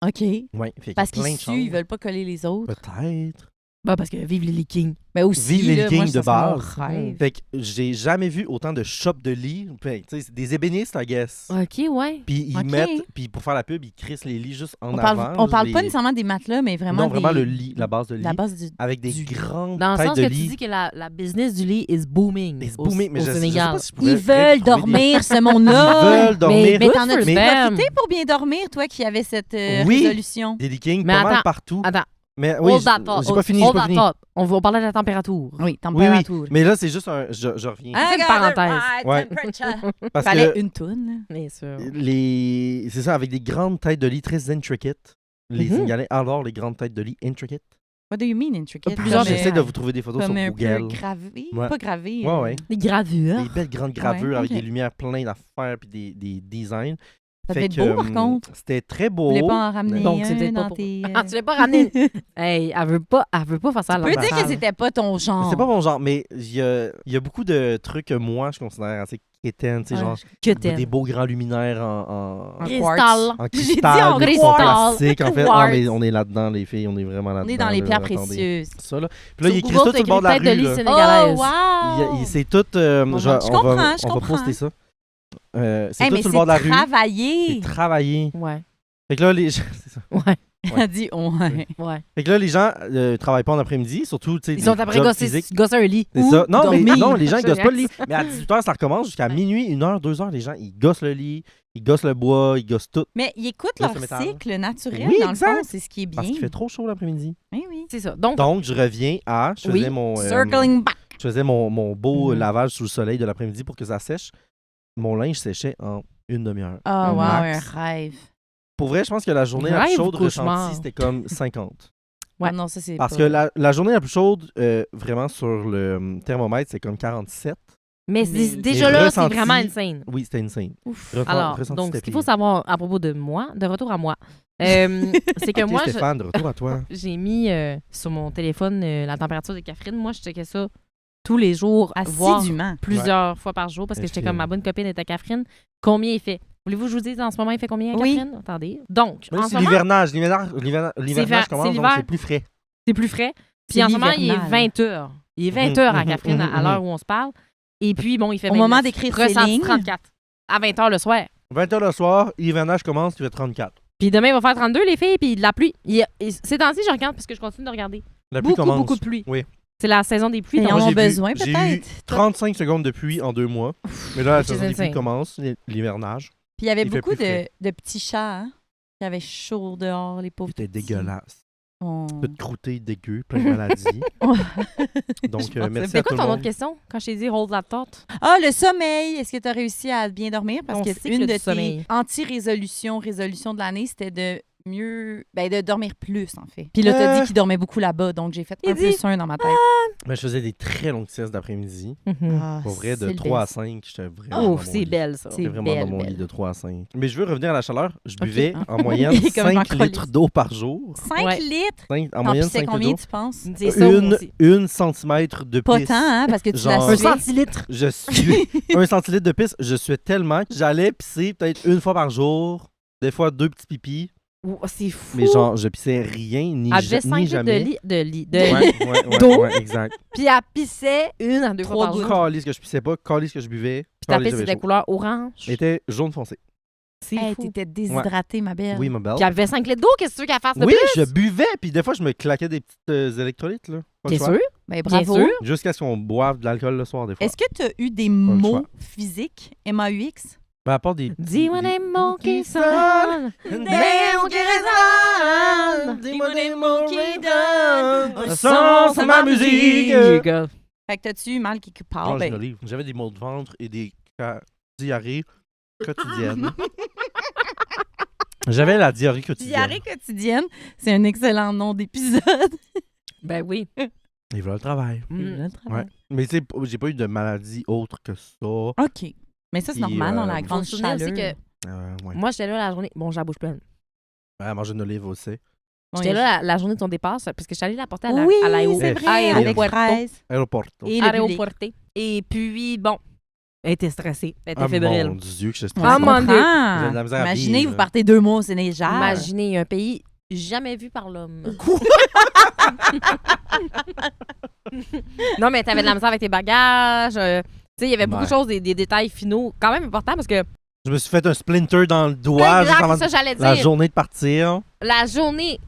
OK. Ouais, fait qu'il y a Parce plein qu'ils de suent, ils chambres. veulent pas coller les autres. Peut-être. Bah, parce que vive les Vikings. Ben aussi, Vive les là, Vikings moi, de ça serait mon base. rêve. Fait que j'ai jamais vu autant de shops de lits. Tu sais, c'est des ébénistes, I guess. OK, ouais. Puis ils Ok. mettent, puis pour faire la pub, ils crissent les lits juste en On avant. parle, on parle les- pas nécessairement des matelas, mais vraiment Non, vraiment des- le lit, la base de lit. la base du... Avec des du lit. grandes Dans le têtes sens de que tu lit. dis que la business du lit is booming. It's au- booming, mais au je sais Sénégal. pas si je pourrais Ils veulent trouver dormir, ce Ils monde-là. veulent dormir. Mais good t'en for as-tu them. profité pour bien dormir, toi, qui avais cette Oui. résolution? Des Vikings Mais pas mal attends, partout. Attends, Mais oui, hold that thought. j'ai pas fini, j'ai Hold pas that fini. thought. On va parler de la température. Oui, Oui, oui. température. Mais là, c'est juste un. Je reviens. Ah, une parenthèse. Ouais. Parce Fallait que une toune. Bien sûr. c'est ça, avec des grandes têtes de lit très intricate. Les Mhm. Sénégalais adorent les grandes têtes de lit intricate. What do you mean, intricate? Plusieurs- Comme, J'essaie de vous trouver des photos sur comme un peu Google. gravé. Ouais. Pas gravé. Ouais, ouais. Des gravures. Des belles grandes gravures Ouais, avec ok. des lumières pleines d'affaires puis des designs. Ça Fait devait être beau, que, par contre. C'était très Tu beau. voulais pas en ramener Donc, c'est un peut-être pas dans pour- tes... Ah, tu l'as pas ramené. Hey, elle veut pas faire ça à Tu peux dire l'ambassade. que c'était pas ton genre. C'est pas mon genre, mais il y a beaucoup de trucs que moi, je considère assez quétaines. Tu sais, genre Que t'aimes. des beaux grands luminaires en En Cristal. en J'ai dit cristal, en des cristal. plastique. En fait, Quartz. mais on est là-dedans, les filles. On est vraiment là-dedans. On est dans les là, pierres attendez. précieuses. Ça, là. Puis là, il Sur écrit Google, tout sur le bord de la t'écris tête de rue. lit là. sénégalaise. Oh, wow! C'est tout. Je on comprends, va, je on va comprends. poster ça. C'est Hey, tout mais sur le bord de la c'est rue. travaillé. C'est travaillé. Ouais. Fait que là, les gens. C'est ça. Ouais. Elle dit ouais. Ouais. Fait que là, les gens travaillent pas en après-midi, surtout, tu sais, Ils sont des après jobs gosser physiques. gosser un lit. C'est Ou ça. Non, mais dormir. non, les gens, ils Je gossent pas le lit. niaise. Mais à 18h, ça recommence jusqu'à minuit, 1h, 2h. Les gens, ils gossent le lit, ils gossent le bois, ils gossent tout. Mais ils écoutent Là, leur ça m'étonne. cycle naturel, Oui, dans le exact. fond. C'est ce qui est bien. Parce qu'il fait trop chaud l'après-midi. Oui, oui. C'est ça. Donc, Donc, je reviens à. Je faisais Oui. mon. Circling back. Je faisais mon beau Mhm. lavage sous le soleil de l'après-midi pour que ça sèche. Mon linge séchait en une demi-heure. Oh, wow, Max. un rêve. Pour vrai, je pense que la journée la plus Rêve chaude ou cauchemar? ressentie, c'était comme 50. Ouais. Ah non, ça, c'est Parce pas... que la journée la plus chaude, vraiment sur le thermomètre, c'est comme 47. mais Mais- déjà mais là, c'est ressenti- vraiment insane. Oui, c'était insane. Ouf. Alors, Ressenti, donc, c'était ce qu'il faut pire. savoir à propos de moi, de retour à moi, c'est que Ok, moi, Stéphane, de retour à toi. j'ai mis sur mon téléphone la température de Catherine. Moi, je checkais ça tous les jours, voire Assidûment. plusieurs fois par jour, parce que Elle j'étais fait- comme ma bonne copine était Catherine. Combien il fait? Voulez-vous que je vous dise en ce moment, il fait combien, Oui. Catherine? Attendez. Donc, Là, en c'est ce moment, l'hivernage. L'hivernage C'est commence, donc l'hiver. c'est plus frais. c'est plus frais. Puis C'est en ce moment, il est l'hivernal. 20 heures. Il est 20 Mhm, heures à mhm, Catherine mhm, à l'heure où on se parle. Et puis, bon, il fait Au 29. moment d'écrire ces Ressenti lignes. 34. À 20 heures le soir. 20h le soir, l'hivernage commence, il fait 34. Puis demain, il va faire 32, les filles, puis de la pluie. Ces temps-ci, je regarde parce que je continue de regarder. La pluie commence. Beaucoup de pluie. Oui. C'est la saison des pluies. Et donc- on Moi, a j'ai besoin, j'ai eu peut-être. 35 secondes de pluie en 2 mois. Mais là, la Which is saison des pluies insane. commence, l'hivernage. Puis il y avait Il fait beaucoup plus frais. de petits chats, hein, qui avaient chaud dehors, les pauvres C'était petits. dégueulasse. Oh. Tout croûté, dégueu, plein de maladies. Donc, Je pensais- merci C'est à quoi tout ton le autre monde. question quand je t'ai dit hold that thought? Ah, le sommeil. Est-ce que tu as réussi à bien dormir? Parce Ton que cycle une de du tes sommeil. résolution de l'année, c'était de mieux, de dormir plus, en fait. Puis là, t'as dit qu'il dormait beaucoup là-bas, donc j'ai fait Il un dit- plus un dans ma tête. Mais je faisais des très longues siestes d'après-midi. Ah, Pour vrai, c'est de le 3 à best. 5, j'étais vraiment dans Oh, mon c'est lit. belle, ça. C'est J'étais vraiment belle, dans mon lit belle. de 3 à 5. Mais je veux revenir à la chaleur. Je Ok. buvais en moyenne Il est comme 5 Jean-Claude. litres d'eau par jour. 5 Ouais. litres? En T'en moyenne, pissais 5 combien, litres d'eau. tu penses? C'est ça, moi aussi. Une centimètre de Pas pisse. tant, hein, parce que tu Genre- l'as Un sué. centilitre. Je suis 1 centilitre de pisse. Je suis tellement que j'allais pisser peut-être une fois par jour. Des fois 2 petits pipis. Oh, c'est fou. Mais genre, je pissais rien, ni, Elle buvait 5 ni litres jamais. de lit. Ouais, d'eau. exact. Puis elle pissait 1 à 2 fois par jour. Calice que je pissais pas, calice que je buvais. Puis ta calice pisse j'avais était chaud. couleur orange. Elle était jaune foncé. C'est Hey, fou. t'étais déshydratée, ma belle. Oui, ma belle. Puis elle buvait 5 litres d'eau. Qu'est-ce que tu veux qu'elle fasse de Oui, plus? je buvais, puis des fois, je me claquais des petites électrolytes, là. Pas le Bien choix. sûr. Ben, Bien bravo. sûr. Jusqu'à ce qu'on boive de l'alcool le soir, des fois. Est-ce que tu as eu des le mots choix. physiques, MAUX? Ben, à part des... Dis-moi des- des mots qui sonnent. sonnent. Des mots qui résonnent. Dis-moi des mots qui donnent un un sens à ma musique. Fait Fait que t'as-tu eu mal quelque part? Non, je Ben, me livre. J'avais des maux de ventre et des diarrhées quotidiennes. J'avais la diarrhée quotidienne. diarrhée quotidienne, c'est un excellent nom d'épisode. Ben oui. Et voilà le travail. Mm. Ouais. Mais tu sais, j'ai pas eu de maladie autre que ça. OK. Mais ça, c'est Puis, normal dans la faut grande Faut se souvenir chaleur. aussi que Ouais. moi, j'étais là la journée. Bon, je la bouge pleine. Ouais, manger une olive aussi. J'étais là la journée de ton départ, parce que je suis allée la porter à Oui, l'aéro. c'est vrai, avec fraise. Aéroporto. Et le public. Aéroporté. Et puis, bon, elle était stressée. Elle était Ah, fébrile. mon Dieu, que je suis On Ah, stressé. mon comprend. Dieu. J'ai de la misère à Imaginez, vivre. vous partez 2 mois au Sénégal. Imaginez un pays jamais vu par l'homme. Non, mais t'avais de la misère avec tes bagages. Tu sais, il y avait beaucoup de choses, des détails finaux quand même importants parce que Je me suis fait un splinter dans le doigt juste avant exact, ça j'allais la dire. journée de partir. La journée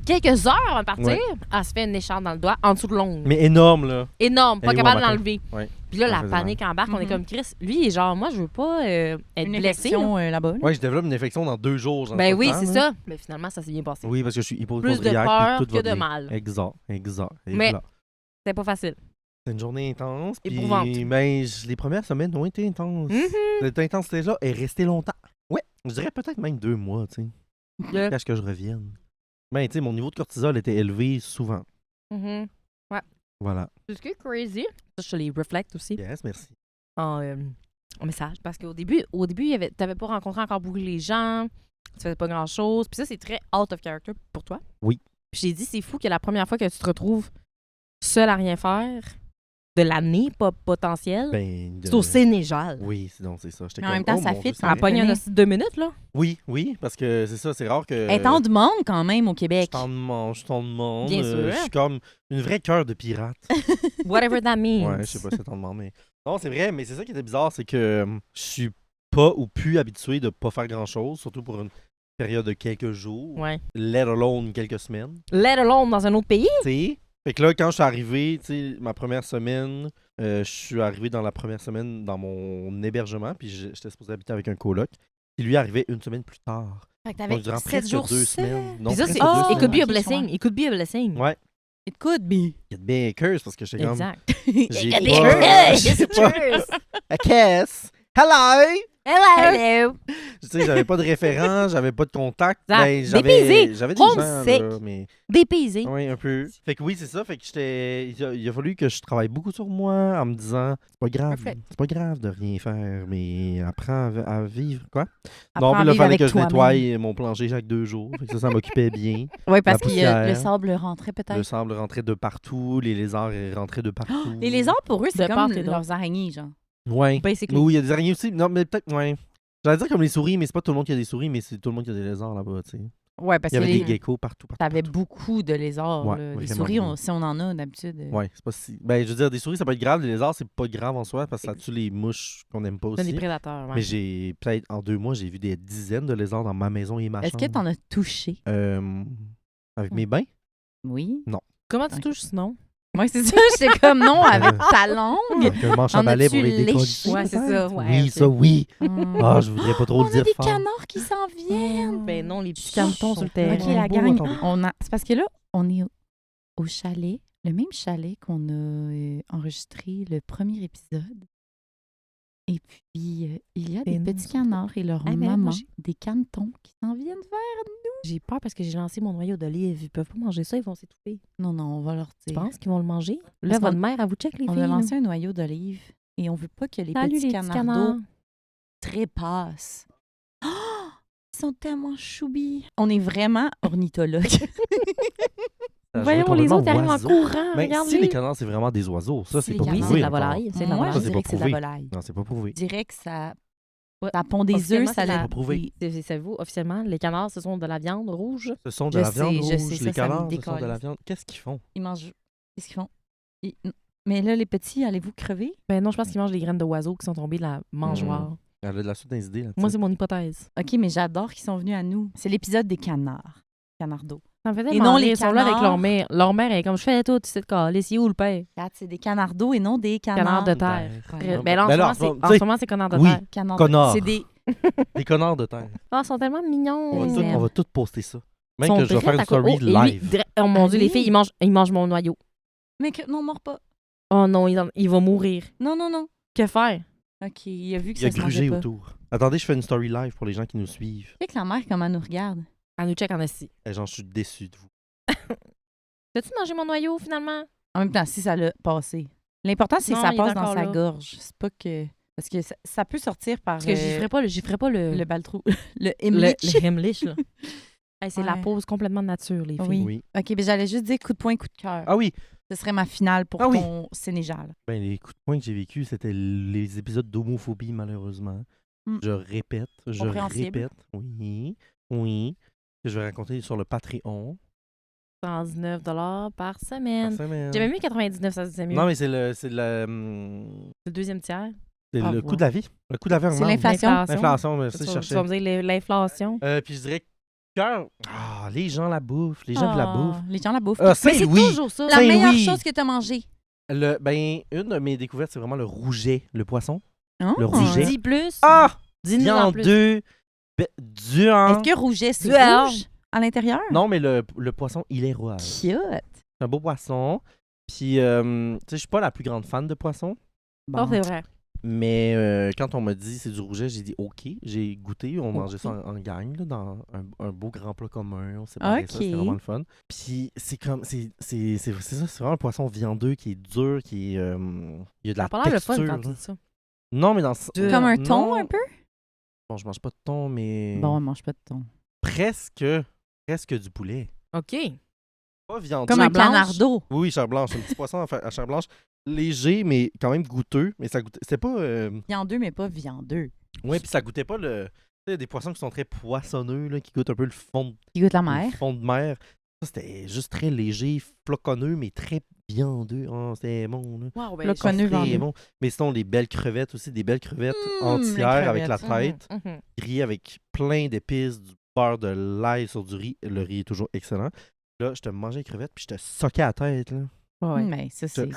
quelques heures avant de partir, Ouais. elle se fait une écharpe dans le doigt en dessous de l'ongle. Mais énorme, là. Énorme, pas Elle est où capable un matin? d'enlever. Ouais. Puis là, Ça la faisait panique embarque, on est Mhm. comme Chris. Lui, il est genre, moi, je veux pas être Une blessé. infection là-bas. là. Ouais, je développe une infection dans 2 jours. j'en Ben ai oui, pas le c'est temps, là. ça. Mais finalement, ça s'est bien passé. Oui, parce que je suis Plus de hypochondriaque. peur puis tout que va de bien. mal. Exact. Et Mais- voilà. C'était pas facile. C'est une journée intense. Puis, Éprouvante. ben, les premières semaines ont été intenses. Cette intensité-là est restée longtemps. Ouais, je dirais peut-être même 2 mois, tu sais. Le- Jusqu'à ce que je revienne. Ben, tu sais, mon niveau de cortisol était élevé souvent. Mhm. Voilà. C'est ce qui est crazy. Ça, je les reflect aussi Yes, merci. en message. Parce qu'au début, t'avais pas rencontré encore beaucoup les gens. Tu faisais pas grand-chose. Puis ça, c'est très out of character pour toi. Oui. Puis j'ai dit, c'est fou que la première fois que tu te retrouves seul à rien faire de l'année potentielle, Ben, c'est au Sénégal. Oui, c'est ça. J'étais Mais en comme, même temps, oh, ça mon fit, Dieu, c'est ça En vrai. pogne un connaît. aussi de 2 minutes, là. Oui, parce que c'est ça, c'est rare que. Elle est en demande quand même au Québec. Je t'en demande. Bien sûr. Je suis comme une vraie cœur de pirate. Whatever that means. Ouais, je sais pas si t'en demandes, mais. Non, c'est vrai, mais c'est ça qui était bizarre, c'est que je suis pas ou plus habitué de pas faire grand chose, surtout pour une période de quelques jours, Ouais. let alone quelques semaines. Let alone dans un autre pays. Tu sais. Fait que là, quand je suis arrivé, tu sais, ma première semaine, je suis arrivé dans la première semaine dans mon hébergement, puis j'étais supposé habiter avec un coloc. Puis lui est arrivé une semaine plus tard. Fait que Donc, t'avais durant 7 presque jours 2 seul. semaines. Non, Puis ça, presque c'est. 2 It could be a Ok, blessing. It could be a blessing. Ouais. It could be. Il y a bien un curse parce que j'étais comme. Exact. J'ai It pas- could j'ai be. pas- A kiss. Hello! Hello! Tu sais, j'avais pas de référent, j'avais pas de contact. Exact. Ben, Dépaysé. j'avais des Homesick. gens, là, mais... Dépaysé. Oui, un peu. Fait que oui, c'est ça. Fait que il a fallu que je travaille beaucoup sur moi en me disant, c'est pas grave. Reflect. C'est pas grave de rien faire, mais apprends à vivre, quoi. Apprends Non, à puis là, il vivre fallait avec que je toi-même. nettoie mon plancher chaque 2 jours. Fait que ça m'occupait bien. Oui, parce La que le poussière. sable rentrait peut-être. Le sable rentrait de partout, les lézards rentraient de partout. Les lézards, pour eux, c'est De comme part et d'autre. leurs araignées, genre. Ouais. Basically. Oui, il y a des araignées aussi. Non, mais peut-être, ouais. J'allais dire comme les souris, mais c'est pas tout le monde qui a des souris, mais c'est tout le monde qui a des lézards là-bas, tu sais. Ouais, parce Il y que avait des les... geckos partout. t'avais partout. beaucoup de lézards. Ouais, là. Les vraiment souris, beaucoup. si on en a d'habitude. Ouais, c'est pas si. Ben, je veux dire, des souris, ça peut être grave. Les lézards, c'est pas grave en soi parce que ça tue les mouches qu'on aime pas C'est des aussi. prédateurs, ouais. Mais j'ai, peut-être en 2 mois, j'ai vu des dizaines de lézards dans ma maison et ma Est-ce que chambre. t'en as touché? Avec mes bains? Oui. Comment tu Ok. touches sinon? Moi, c'est ça. J'étais comme non avec ta langue. Avec un manche à En balai as-tu pour les léché? décoller. Ouais, c'est ça. Ouais, Oui, ok. ça, oui. Hum. Ah, je voudrais pas trop On le a dire des fort. canards qui s'en viennent. Ben non, les petits Chut, canetons sur le terrain. OK, Ouais, la beau, gang, attendez. c'est parce que là, on est au chalet, le même chalet qu'on a enregistré le premier épisode. Et puis, il y a des Ben non, petits c'est canards et leur Ah, mais là, maman, moi, j'ai- des canetons qui s'en viennent vers. J'ai peur parce que j'ai lancé mon noyau d'olive. Ils peuvent pas manger ça, ils vont s'étouffer. Non, on va leur Tu dire. penses qu'ils vont le manger? Là, Parce votre qu'on- mère, elle vous check, les On filles. a là. lancé un noyau d'olive et on veut pas que les Salut, petits les petits canards canards. d'eau trépassent. Oh, ils sont tellement choubis. On est vraiment ornithologues. Ça Voyons, joue les complètement autres arrivent en oiseau. courant. Mais Regarde si les canards, c'est vraiment des oiseaux, ça, Si, c'est les pas canards. Oui, prouvé. c'est de la encore. volaille. C'est de la Moi, volaille. je Ça, c'est dirais pas que c'est de la prouvé. volaille. Non, c'est pas prouvé. Je dirais que ça Ouais. pond des œufs, Officiellement, ça c'est l'a la- prouvé. Savez-vous, officiellement, les canards, ce sont de la viande rouge. Ce sont de Je la viande sais, je rouge. sais, Les ça me canards, ce sont de décalisse. la viande. Qu'est-ce qu'ils font? Ils mangent. Qu'est-ce qu'ils font? Mais là, les petits, allez-vous crever? Ben non, je pense qu'ils mangent les graines d'oiseaux qui sont tombées de la mangeoire. Elle a de la suite des idées là-dessus. Moi, c'est mon hypothèse. OK, mais j'adore qu'ils sont venus à nous. C'est l'épisode des canards. Canards d'eau. Ça me fait Et tellement non, rire. les Ils sont là avec canards. leur mère. Leur mère, elle est comme, je fais tout, tu sais de quoi. C'est où le père? Regarde, c'est des canards d'eau et non des Canards canards. de terre. Ouais. Ben là, en Ben ce là, moment, c'est- tu en sais, ce moment, c'est canards de oui. terre. Canards Connard. C'est des... Des connards de terre. Ah, ils sont tellement mignons. On va tout poster ça. Même Sont que je vais faire drettes une à côté. story Oh, et lui, live. oh mon Dieu, les Allez. filles, ils mangent mon noyau. Mais que... non, mord pas. Oh non, il va mourir. Non, non, non. Que faire? OK, il a vu que Il y a ça se grugé mangeait pas. autour. Attendez, je fais une story live pour les gens qui nous suivent. Tu sais que la mère, comment elle nous regarde? Elle nous check en assis. Eh, j'en suis déçu de vous. T'as-tu mangé mon noyau, finalement? En même temps, si ça l'a passé. L'important, c'est que Non, ça il est passe dans encore sa là. gorge. C'est pas que... Parce que ça peut sortir par Parce que j'y ferais pas le le baltrou. Le le Heimlich. Heimlich, là. Hey, c'est la Ouais. pause complètement de nature, les filles. Oui. OK, ben j'allais juste dire coup de poing, coup de cœur. Ah oui, Ce serait ma finale pour Ah oui. ton Sénégal. ben, les coups de poing que j'ai vécu, c'était les épisodes d'homophobie, malheureusement. Mm. Je répète. Compréhensible. Oui, que je vais raconter sur le Patreon 119 $ par par semaine. semaine. J'aimais mieux 99, ça se disait mieux. Non, mais c'est le C'est le deuxième tiers. Ah, le ouais. coût de la vie. Le coût de la vie C'est augmente. l'inflation. L'inflation, merci, Tu je vas cherchais. me dire l'inflation. Puis je dirais cœur. Ah, les gens la bouffe. Les gens de la bouffe. Les gens la bouffent. Ah, Mais c'est Saint-Louis. toujours ça. La meilleure Saint-Louis. chose que tu as mangée. Une de mes découvertes, c'est vraiment le rouget, le poisson. Oh. Le rouget. Dis plus. Ah! Dis-nous en plus. Viandeux. Duant. Est-ce que rouget, c'est Duel. rouge à l'intérieur? Non, mais le poisson, il est rouge. Cute. C'est un beau poisson. Puis, tu sais, je suis pas la plus grande fan de poisson. Non, c'est vrai. Mais quand on m'a dit c'est du rouget, j'ai dit OK. J'ai goûté. On mangeait Ok. ça en gang, là, dans un beau grand plat commun. On séparait ça. Ok. C'était vraiment le fun. Puis c'est comme. C'est ça. C'est vraiment un poisson viandeux qui est dur, qui est. Il y a de Ça la a pas l'air le fun texture. quand tu là. dis ça. Non, mais dans. Comme un thon, non. un peu? Bon, je mange pas de thon, mais. Bon, on mange pas de thon. Presque du poulet. OK. Pas viandeux. Comme Chair un blanche? canardeau. Oui, chair blanche. Un petit poisson à chair blanche. Léger, mais quand même goûteux. Mais ça goûtait. C'était pas. Viandeux, mais pas viandeux. Ouais, puis ça goûtait pas le. Tu sais, des poissons qui sont très poissonneux, là, qui goûtent un peu le fond, Il goûte la le mer. fond de mer. Ça, c'était juste très léger, floconneux, mais très viandeux. Oh, c'était bon, là. Wow, Le connu Très vendu. bon. Mais sinon, les belles crevettes aussi, des belles crevettes les entières avec la crevettes. tête, grillées avec plein d'épices, du beurre, de l'ail sur du riz. Le riz est toujours excellent. Là, je te mangeais les crevettes, puis je te soquais la tête, là. Mais ça, c'est Je-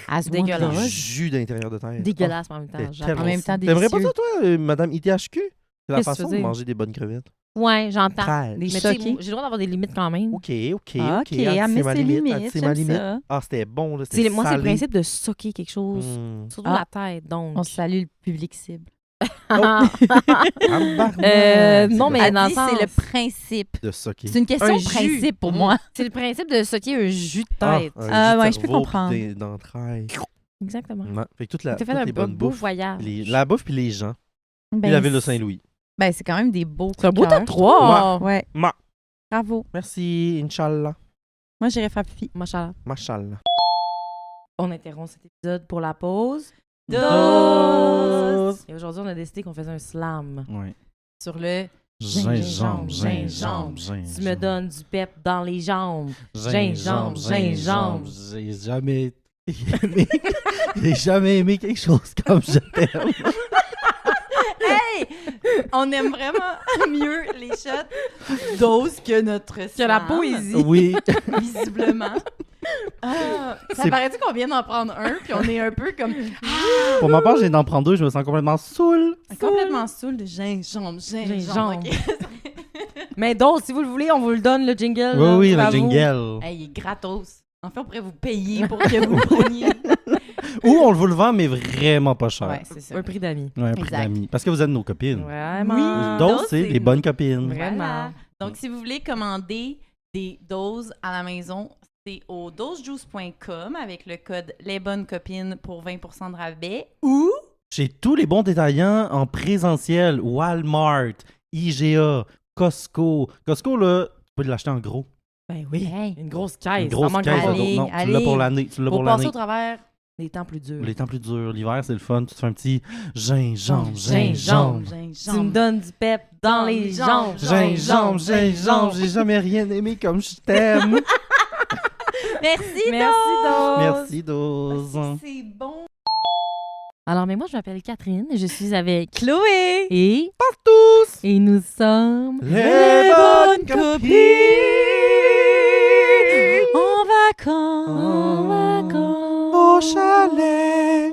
à ce Dégueulasse. Le moment-là. jus d'intérieur de tête. Dégueulasse en même temps. C'était j'adore tellement En même ça. temps, T'aimerais pas délicieux. ça, toi, Madame ITHQ? C'est la Qu'est-ce que tu façon veux de dire? manger des bonnes crevettes. Ouais, j'entends. Très. Des Mais tu sais, choqués. j'ai le droit d'avoir des limites quand même. OK. OK, elle met ses limites. J'aime ça. Ah, c'était bon, là. C'était Moi, c'est le salé. principe de socker quelque chose. Surtout Ah. la tête, donc. On salue le public cible. Non, mais Elle dans le dit, sens... c'est le principe. De socker. C'est une question Un de jus. principe pour moi. C'est le principe de socker un jus de Ah, tête. un Ah, jus de ouais, je peux cerveau comprendre. puis d'entrailles. Exactement. Ouais. Fait que toute la, Tu fait toutes un les bonnes beau bouffes. voyage. La bouffe puis les gens. Ben, Puis la ville de Saint-Louis. Ben, c'est quand même des beaux C'est un beau coups de top cœur. 3. Ouais. Ma. Bravo. Merci, Inch'Allah. Moi, j'irais faire pipi. Machallah. Mashallah. On interrompt cet épisode pour la pause. Dose. Et aujourd'hui, on a décidé qu'on faisait un slam Ouais. sur le Gingembre, gingembre. gingembre. Tu me donnes du pep dans les jambes. Gingembre, gingembre. J'ai jamais aimé... J'ai jamais aimé quelque chose comme je t'aime. Hey! On aime vraiment mieux les shots dose que notre Que la slam, poésie. Oui. visiblement. Ah, ça C'est- paraît-tu qu'on vient d'en prendre un, puis on est un peu comme Pour ma part, j'ai d'en prendre deux, je me sens complètement saoul. complètement saoul de gingembre. Gingembre. Ok. Mais d'autres, si vous le voulez, on vous le donne, le jingle. Oui, là, oui, le bravo. jingle. Hey, il est gratos. En fait, on pourrait vous payer pour que vous preniez. Ou on vous le vend, mais vraiment pas cher. Ouais, c'est ça. Un prix d'amis. Ouais, un prix Exact. d'amis. Parce que vous êtes nos copines. Vraiment. Oui. Dose, c'est c'est les bonnes copines. Vraiment. Voilà. Donc, si vous voulez commander des doses à la maison, c'est au dosejuice.com avec le code Les Bonnes Copines pour 20% de rabais ou Chez tous les bons détaillants en présentiel, Walmart, IGA, Costco. Costco, là, tu peux l'acheter en gros. Ben oui. Hey. Une grosse caisse. Une grosse vraiment caisse. grosse. Allez, Non, tu l'as allez. pour l'année. Tu l'as Pour pour passer l'année. au travers des temps plus durs. Les temps plus durs. L'hiver, c'est le fun. Tu te fais un petit gingembre, Gingembre. gingembre. Tu me donnes du pep dans les jambes. Gingembre, gingembre. J'ai jamais rien aimé comme je t'aime. Merci, Merci, Dose. Merci, Dose. c'est bon. Alors, mais moi, je m'appelle Catherine. Je suis avec Chloé. et Tous et nous sommes les bonnes copines. En vacances. Au chalet.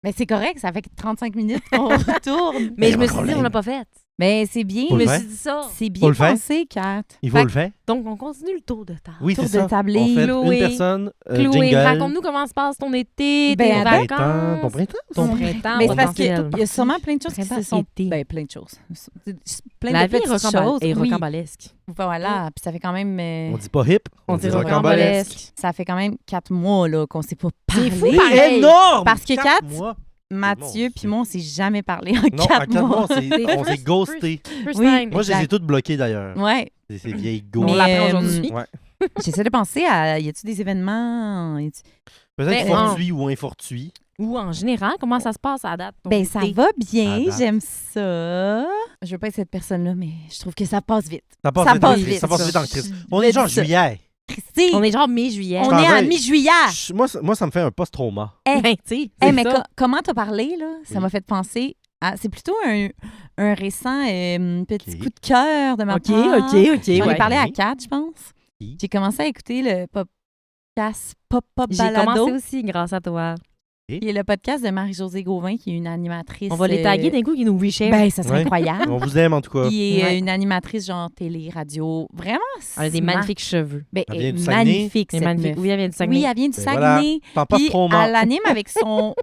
Mais c'est correct, ça fait 35 minutes qu'on retourne. Mais je pas me de suis dit, problème. on l'a pas fait. Mais c'est bien. Faut Je le me faire. suis dit ça. C'est Faut bien le faire. pensé, Kat. Il faut Fait le faire. Donc, on continue le tour de table. Oui, Tour c'est de ça. tablé. On fait Chloé. une personne, Chloé, jingle. raconte-nous comment se passe ton été, Ben, tes avec- Printemps, ton vacances, printemps. ton printemps Mais c'est parce potentiel. qu'il y a sûrement plein de choses qui se Printemps, sont... été. Ben, plein de choses. Plein La de vie est petites choses. est Oui. rocambolesque. Voilà. Puis ça fait quand même... On dit pas hip, on dit rocambolesque. Ça fait quand même 4 mois là, qu'on s'est pas parlé. fou, C'est pareil. énorme! Parce que 4 Kat, mois. Mathieu Mon puis Dieu. moi, on s'est jamais parlé en Non, 4 en 4 mois, mois. on s'est ghosté. First Oui. time. Moi, je les ai Exact. toutes bloquées d'ailleurs. Ouais. Ces vieilles On go. l'apprend Mais, aujourd'hui. Ouais. J'essaie de penser à... Y a-tu des événements? Peut-être Ben, fortuit ou infortuit. Ou en général, comment ça se passe à la date? ton Ben, ça été? va bien. À date. J'aime ça. Je veux pas être cette personne-là, mais je trouve que ça passe vite. Ça passe Ça vite passe en vite, crise. Ça passe ça. vite en crise. Je On vais est genre en dire ça. juillet. Christy, On est genre mi-juillet. on est à travaille. mi-juillet. Moi, ça me fait un post-trauma. Hey, Ben, tu sais, hey, c'est mais ça. comment t'as parlé, là? Ça Oui. m'a fait penser à... C'est plutôt un récent petit Ok. coup de cœur de ma OK, part. OK, OK. J'en ai ouais. parlé à Oui. Kat, je pense. Oui. J'ai commencé à écouter le podcast Pop J'ai Balado, commencé aussi grâce à toi. qui est le podcast de Marie-Josée Gauvin, qui est une animatrice. On va les taguer d'un coup qui nous reshare. Ben, ça serait Ouais. incroyable. On vous aime en tout cas. Qui est Ouais. une animatrice genre télé, radio. Vraiment Elle a des smart. magnifiques cheveux. Ben, Elle elle vient est du Saguenay. magnifique, Elle est cette magnifique. meuf. Oui, elle vient du Saguenay. Oui, elle vient du Ben Saguenay. T'en Puis post-trauma. elle anime avec son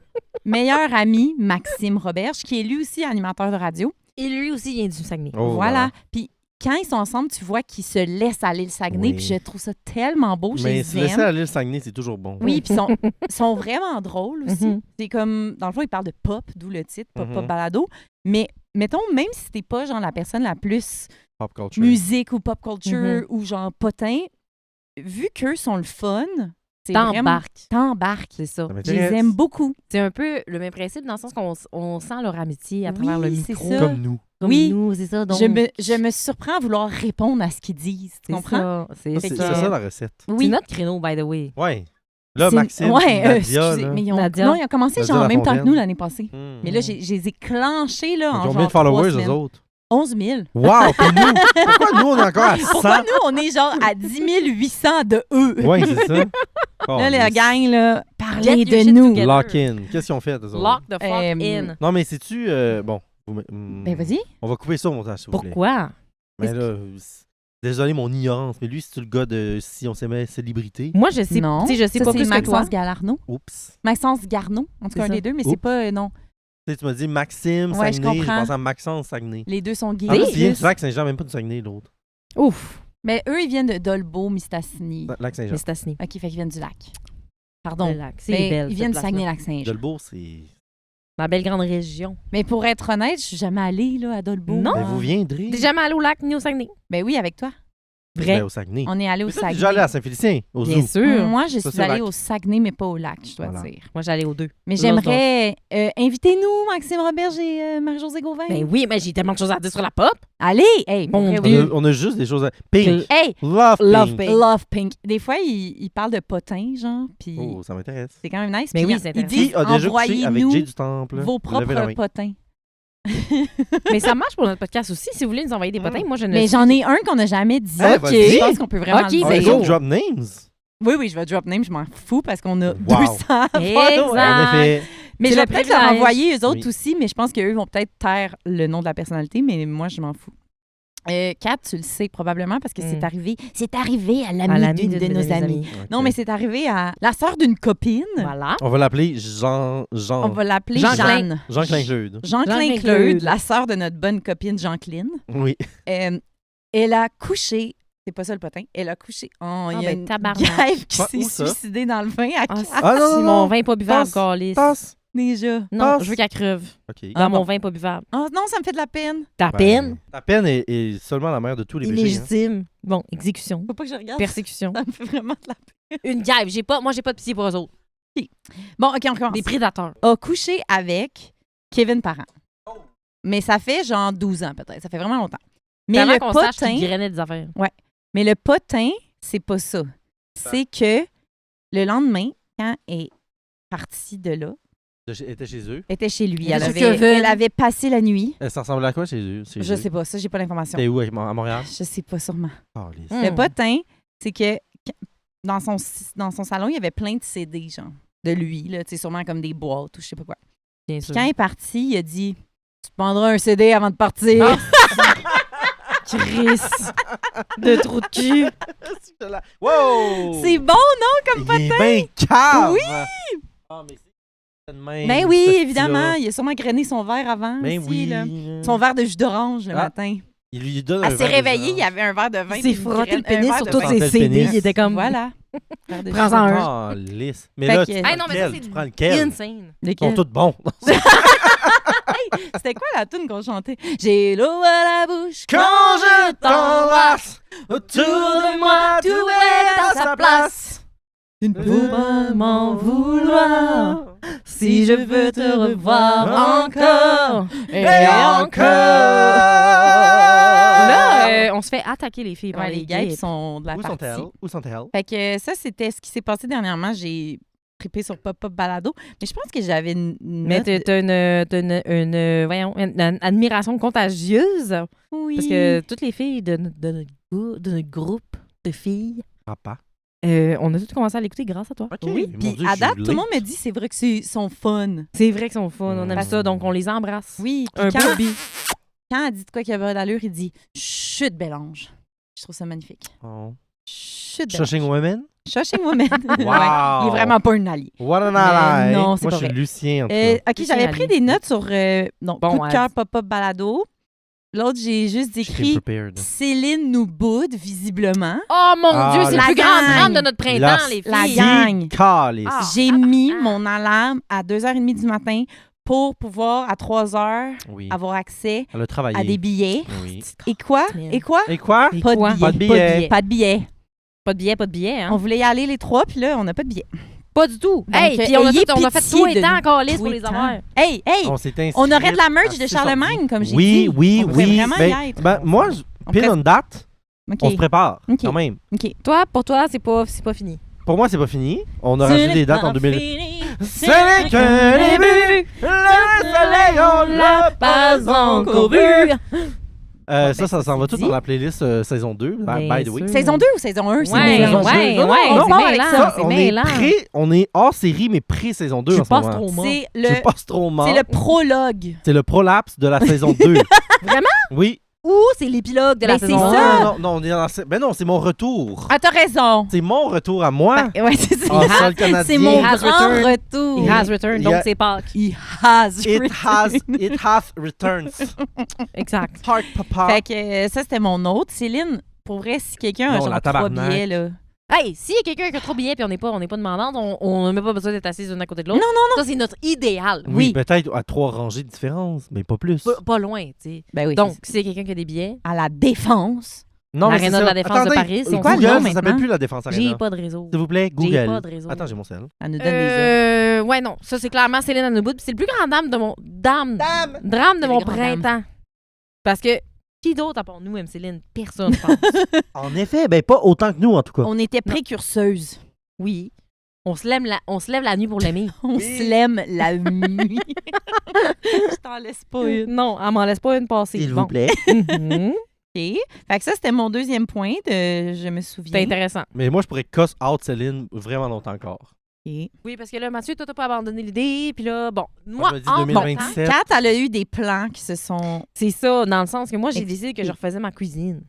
meilleur ami, Maxime Roberge, qui est lui aussi animateur de radio. Et lui aussi vient du Saguenay. Oh, voilà. Puis quand ils sont ensemble, tu vois qu'ils se laissent aller le Saguenay. Oui. Puis je trouve ça tellement beau. Je Mais les se laisser aime. aller le Saguenay, c'est toujours bon. Oui, puis sont vraiment drôles aussi. Mhm. C'est comme, dans le fond, ils parlent de pop, d'où le titre, Pop Mhm. Pop Balado. Mais mettons, même si t'es pas genre la personne la plus Pop culture. musique ou pop culture Mhm. ou genre potin, vu qu'eux sont le fun, c'est vraiment... T'embarques. T'embarques. C'est ça. Ça Je m'intéresse. les aime beaucoup. C'est un peu le même principe dans le sens qu'on sent leur amitié à travers le Oui, c'est micro. ça. Comme nous. Comme Oui. nous, c'est ça. Donc, Je me surprends à vouloir répondre à ce qu'ils disent. Tu c'est comprends? ça. C'est C'est ça. ça la recette. C'est Oui. notre créneau, by the way. Ouais. Là, C'est- Maxime, ouais, puis Nadia, excusez, là. mais ils ont, Nadia. non, ils ont commencé Nadia genre en même temps que Lafontaine. nous l'année passée. Hmm. Mais là, je les ai clenchés là, Ils en ont genre combien de 3 followers, semaines. eux autres? 11 000. Wow! Puis nous, pourquoi nous, on est encore à 100? Pourquoi nous, on est genre à 10 800 de eux? Ouais, c'est ça. Là, la gang, là, parlez Get your de shit nous. together. Lock-in. Qu'est-ce qu'ils ont fait, eux autres? Lock the fuck in. Non, mais sais-tu... bon, Ben, vas-y. on va couper ça au montage, s'il vous plaît. Pourquoi? Mais là, désolé mon ignorance, mais lui, c'est-tu le gars de Si on s'aimait célébrité? Moi, je sais, Non. tu sais, je sais Ça, pas c'est plus que toi. Maxence Galarno. Oups. Maxence Garneau, en tout C'est cas un ça. des deux, mais Oups. c'est pas, non. Tu sais, tu m'as dit Maxime, Ouais, je Saguenay, j'ai comprends. pensé à Maxence, Saguenay. Les deux sont gays. En plus, en il vient plus. du Lac-Saint-Jean, même pas du Saguenay, l'autre. Ouf. Mais eux, ils viennent de Dolbeau, Mistassini. Lac-Saint-Jean. Mais c'est assis. OK, fait qu'ils viennent du lac. Pardon. Le lac. C'est Mais belle. ils viennent du cette place-là. Saguenay-Lac-Saint-Jean. Dolbeau, c'est... Ma belle grande région. Mais pour être honnête, je suis jamais allée là, à Dolbeau. Non. Mais vous viendrez. T'es jamais allé au lac ni au Saguenay? Ben oui, avec toi. Vrai. Ben, au Saguenay. On est allé au Mais toi, t'es Saguenay. déjà allé à Saint-Félicien, au Bien zoo. sûr. Moi, je Ça, suis c'est au allée lac. au Saguenay, mais pas au lac, je dois Voilà. dire. Moi, j'allais aux deux. Mais Eux j'aimerais... invitez-nous, Maxime Roberge et Marie-Josée Gauvin. Ben oui, mais j'ai tellement de choses à dire sur la pop. Allez! Hey, Bon pour vrai, Dieu. oui. On a juste des choses à... Pink. Hey! Love Love Pink. Pink. Love Pink. Des fois, ils parlent de potins, genre, puis Oh, ça m'intéresse. c'est quand même nice. Mais Puis oui, c'est ils intéressant. disent, Qui a déjà couché avec envoyez-nous Jay du Temple? vos Levez la main. propres potins. Mais ça marche pour notre podcast aussi. Si vous voulez nous envoyer des potins, moi, je ne Mais suis- j'en ai un qu'on n'a jamais dit. Eh, vas-y. Je pense qu'on peut vraiment Ok, le On ben dire. va go. drop names. Oui, oui, je vais drop name, je m'en fous parce qu'on a Wow. 200 followers. En effet. Mais C'est je vais le peut-être leur privilège. envoyer eux autres Oui. aussi, mais je pense qu'eux vont peut-être taire le nom de la personnalité, mais moi, je m'en fous. Kat, tu le sais probablement parce que c'est arrivé à l'ami d'une de nos amis. Non, Ok. mais c'est arrivé à la sœur d'une copine. Voilà. On va l'appeler Jean... On va l'appeler Jean Jeanne. Jean Clincleude. Jean-Claude Jean-Claude. Claude, la sœur de notre bonne copine Jean-Cline. Oui. Elle a couché, c'est pas ça le potin, elle a couché. Oh, il y a ben, une tabarnak. guêpe qui Ah, s'est où ça? suicidée dans le vin à Ah, Kat, Ah, non, si non, mon non. vin pas buvable, Tasse. calice. Tasse. déjà. Non, Tasse. je veux qu'elle creve. OK. Dans Ah mon bon. vin pas buvable. Oh, non, ça me fait de la peine. Ta Ben, peine. Ta peine est seulement la mère de tous les péchés. hein. Illégitime. Bon, exécution. Faut pas que je regarde. Persécution. Ça me fait vraiment de la peine. Une guêpe. Moi, j'ai pas de pitié pour eux autres. Bon, OK, on recommence. Des prédateurs. A couché avec Kevin Parent. Mais ça fait genre 12 ans peut-être. Ça fait vraiment longtemps. Mais Avant le qu'on sache potin... qu'ils grainaient des affaires. Mais le potin, c'est pas ça. C'est que le lendemain, quand elle est partie de là, Elle était chez eux. elle était chez lui. Elle Elle était chez avait, Kevin. elle avait passé la nuit. Ça ressemblait à quoi chez eux? Je sais pas, ça, j'ai pas l'information. C'était où? À Montréal? Je sais pas sûrement. Oh, les... Hmm. Le potin, c'est que dans son salon, il y avait plein de CD, genre, de lui, là, tu sais, sûrement comme des boîtes ou je sais pas quoi. Bien Puis sûr. quand il est parti, il a dit « Tu prendras un CD avant de partir. Ah. Chris de trou de cul. Wow! C'est bon, non, comme Il est bien cave! Oui! Ah, mais c'est de même, Ben oui, ce évidemment. style-là. Il a sûrement grainé son verre avant Ben aussi, oui. là. Son verre de jus d'orange le Ah. matin. Il lui donne un Elle s'est verre de réveillée, jus il y avait un verre de vin. Il puis s'est une frotté graine- le pénis un verre sur de tous vin. ses Sentait le CD. pénis. Il était comme... Voilà. Paire de Prends-en cheveux. un. Ah, lisse. Mais Fait là, que- tu Hey, prends non, mais ça, lequel? c'est Tu prends lequel? insane. Ils Lequel? sont tous bons. C'était quoi la tune qu'on chantait? J'ai l'eau à la bouche Quand je t'embrasse, autour de moi, tout est à sa place. Tu ne peux pas m'en vouloir si je veux te revoir encore et Là, on se fait attaquer les filles par Ouais, les les gars qui gays. sont de la Où partie. sont-elles? Où sont-elles? Fait que ça, c'était ce qui s'est passé dernièrement. J'ai trippé sur Pop-Up Balado. Mais je pense que j'avais une Mais note de- voyons, une admiration contagieuse. Oui. Parce que toutes les filles de notre groupe de filles, Papa. on a toutes commencé à l'écouter grâce à toi. OK. Oui, Mon puis Dieu, à je suis date, tout le late. monde me dit c'est vrai que c'est sont fun. C'est vrai qu'ils sont fun, on aime Parce- ça, donc on les embrasse. Oui, puis Un quand, peu bi. quand elle dit de quoi qu'il y avait d'allure, il dit « Chut, Bélange ». Je trouve ça magnifique. Oh. Chut, Bélange. Shushing Women? Shushing Woman. Wow. Ouais, il est vraiment pas un allié. What an Mais ally. non, c'est Moi, pas je suis vrai. Lucien, en tout cas. OK, j'avais pris des notes sur coup de cœur elle- Pop-Up Balado. L'autre, j'ai juste Je suis écrit prepared. Céline nous boude, visiblement. Oh mon Ah, Dieu, c'est la le plus grand gang. drame de notre printemps, La- les filles. la gang. Calice. Ah. J'ai mis mon alarme à 2h30 du matin pour pouvoir, à 3h, Oui. avoir accès Elle a travaillé. à des billets. Oui. Et quoi? Céline. Et quoi? Et quoi? Et Pas de quoi? billets. Pas de billets. Pas de billets. Pas de billets, hein? On voulait y aller les trois, puis là, on n'a pas de billets. Pas du tout. Donc, Hey, puis on a ayez fait pitié tout et de temps nous. encore liste pour Tout les et temps. avoir. Hey, On s'est inscrit. on aurait de la merch à de 6 Charlemagne, comme j'ai Oui, dit. oui, On pourrait oui. vraiment Ben, y être. ben, moi, On pile pourrait- on date, OK. on se prépare OK. quand même. OK. Toi, pour toi, c'est pas fini. Pour moi, c'est pas fini. On a rajouté des dates en 2000. fini. Ce n'est qu'un début. Le soleil, on l'a pas encore vu. Ça s'en va tout dit. dans la playlist saison 2, by the way. sûr. Saison 2 ou saison 1? Ouais, saison ouais, deux. Non, ouais, non, c'est non, mêlant, ça, c'est on est mêlant. on est hors série, mais pré-saison 2 Tu en ce passes moment. trop mal. C'est Je le, passe trop mal. c'est le prologue. C'est le prolapse de la saison 2. Vraiment? Oui. Ou c'est l'épilogue de la Ben, c'est saison ça. 1? Non, on est dans ben non, c'est mon retour. Ah, t'as raison. C'est mon retour à moi. Ouais, c'est ça. En sol canadien. C'est mon He has grand returned. retour. He has returned, Il y a- donc c'est Pâques. He has It returned. hath returns. Exact. Heart papa. Fait que ça, c'était mon autre. Céline, pour vrai, si quelqu'un a Non, genre la 3 tabarnak. billets, là. Hey, s'il y a quelqu'un qui a trop de billets puis on n'est pas demandante, on n'a même pas besoin d'être assis l'une à côté de l'autre. Non, non, Ça, c'est notre idéal. Oui, oui. peut-être à 3 rangées de différence, mais pas plus. Pas loin, tu sais. Ben oui. Donc, s'il y a quelqu'un qui a des billets, à la défense. Non, mais l'Aréna c'est de ça. la Défense de Attendez, Paris, c'est quoi le Google, nom ça maintenant? s'appelle plus la Défense j'ai Arena. pas de réseau. S'il vous plaît, J'ai Google. pas de réseau. Attends, j'ai mon sel. Elle nous donne des Ouais, non. Ça, c'est clairement Céline Anouboud. Puis c'est le plus grand drame de mon... drame de C'est mon le grand drame. printemps. Parce que qui d'autre à part nous aime Céline? Personne, je pense. En effet, ben pas autant que nous, en tout cas. On était précurseuses. Oui. On se lève la nuit pour l'aimer. On se l'aime la nuit. Je t'en laisse pas une. Non, elle m'en laisse pas une passer. S'il Bon. vous plaît. Mhm. OK. Fait que ça, c'était mon deuxième point de je me souviens. C'est intéressant. Mais moi, je pourrais cuss out Céline vraiment longtemps encore. OK. Oui, parce que là, Mathieu, toi, t'as pas abandonné l'idée. Puis là, bon, Moi, moi, je me dis en 2027. Kat, elle a eu des plans qui se sont... c'est ça, dans le sens que moi, j'ai Explique. décidé que je refaisais ma cuisine.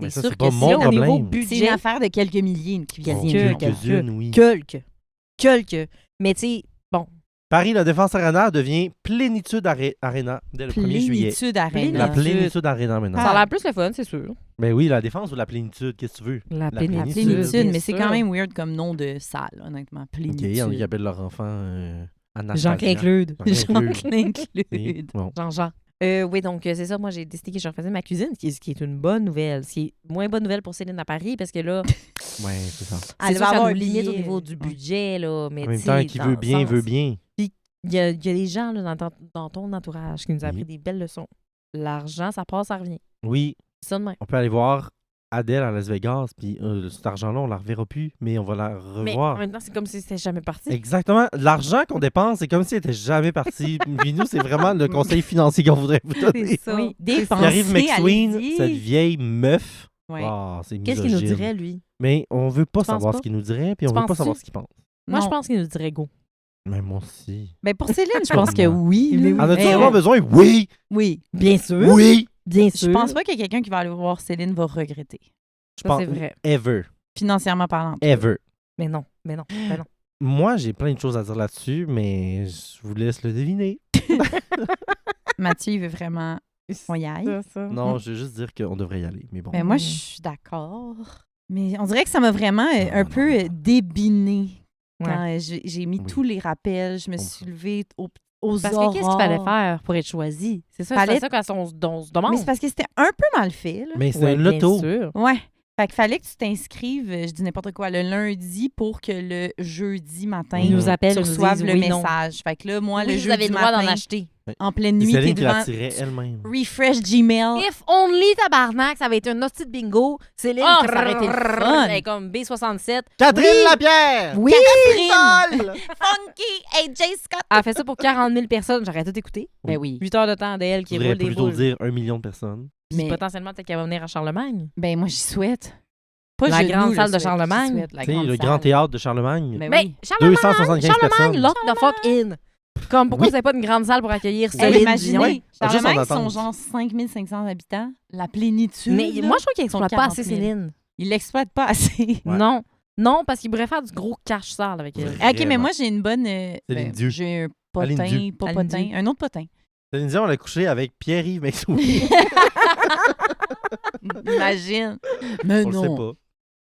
Mais C'est ça, sûr c'est que pas si mon là, au niveau problème. budget, C'est une affaire de quelques milliers, une Bon, cuisine. quelques-unes, oui. quelques. Mais tu sais, Paris, la Défense Arena devient Plénitude Arena dès le 1er juillet. Plénitude La Arena. Plénitude Arena maintenant. ça a l'air plus le fun, c'est sûr. Ben oui, la Défense ou la Plénitude, qu'est-ce que tu veux? La plénitude. Plénitude, bien mais c'est sûr. quand même weird comme nom de salle, honnêtement. OK, Plénitude. il y en a qui appellent leur enfant Anastasia. Jean Claude. Jean-Claude. Oui, Include. bon. Jean-Jean. Oui, donc c'est ça. Moi, j'ai décidé que je refaisais ma cuisine, ce qui est une bonne nouvelle. Ce qui est moins bonne nouvelle pour Céline à Paris, parce que là, Ouais, c'est ça. c'est Elle sûr va que ça avoir nous limite au lié, niveau du budget, là. Mais En même tu temps, sais, qui dans veut le bien, sens- veut bien. Il y a des gens là, dans ton entourage qui nous ont Oui. appris des belles leçons. L'argent, ça passe, ça revient. Oui, C'est ça de même. on peut aller voir Adèle à Las Vegas, puis cet argent-là, on la reverra plus, mais on va la Mais revoir. en même temps, c'est comme si c'était jamais parti. Exactement. L'argent qu'on dépense, c'est comme s'il était jamais parti. Puis nous, c'est vraiment le conseil financier qu'on voudrait vous donner. C'est ça. Oui, Puis dépenser, arrive McSween, allez-y. cette vieille meuf. Ouais. Ah, c'est Qu'est-ce qu'il nous misogyne. dirait, lui? Mais on veut pas Tu penses savoir pas? ce qu'il nous dirait, puis on Tu veut pas penses-tu? savoir ce qu'il pense. Moi, je Non. pense qu'il nous dirait go. Mais moi aussi. Ben pour Céline, je pense que oui. Mais oui. là. En as-tu Mais vraiment ouais. besoin? Oui! Oui. Bien sûr. Oui! Bien Je pense pas que quelqu'un qui va aller voir Céline va regretter. Je Ça, c'est vrai. Ever. Financièrement parlant. Ever. Mais non, mais non, mais non. Moi, j'ai plein de choses à dire là-dessus, mais je vous laisse le deviner. Mathieu, il veut vraiment qu'on y aille. Ça. Non, je veux juste dire qu'on devrait y aller. Mais bon. Mais moi, je suis d'accord. Mais on dirait que ça m'a vraiment un non, peu non. débiné Ouais. quand j'ai mis Oui. tous les rappels. Je me Je suis levée aux Parce aurores. que qu'est-ce qu'il fallait faire pour être choisi? C'est ça, Fallait- c'est ça qu'on se demande. Mais c'est parce que c'était un peu mal fait, là. Mais c'est Ouais, un bien loto. sûr. Ouais. Fait qu'il fallait que tu t'inscrives, je dis n'importe quoi, le lundi pour que le jeudi matin, Ils nous appellent, tu ils nous reçoives disent le oui, non. message. Fait que là, moi, Oui, le vous avez jeudi le droit matin, d'en acheter. en pleine C'est nuit, t'es Céline qui devant la tirait elle-même. Refresh Gmail. If only tabarnak, ça avait été un hostie de bingo. Céline, Ah, ça aurait été le fun. Elle est comme B67. Catherine Lapierre! Oui, Catherine! Funky, AJ Scott. Elle a fait ça pour 40 000 personnes. J'aurais tout écouté. Ben oui. 8 heures de temps d'elle qui Je voudrais roule des plutôt boules. dire 1 million de personnes. Puis Mais potentiellement, peut-être qu'elle va venir à Charlemagne. ben moi, j'y souhaite. Pas La je grande nous salle le de souhaite, Charlemagne. j'y souhaite, la Tu sais, grande le salle. grand théâtre de Charlemagne. Ben Mais oui. Charlemagne, 275 Charlemagne, personnes. lock the fuck in. Comme pourquoi Oui. vous n'avez pas une grande salle pour accueillir Hey, Céline imaginez, Dion? Ouais. Juste Charlemagne, en ils sont attente. genre 5500 habitants. La plénitude. Mais là, moi, je trouve qu'ils sont n'exploitent pas assez 40 000. Céline. Ils l'exploitent pas assez. Ouais. Non. Non, parce qu'ils pourraient faire du gros cash sale avec elle. Ouais. OK, mais Vraiment. moi, j'ai une bonne... Céline Dieu. j'ai un Aline potin, Dieu. pas Aline potin, Dieu. un autre potin. Céline Dion, on l'a couché avec Pierre-Yves McSween. Imagine. Mais On le non. sait pas.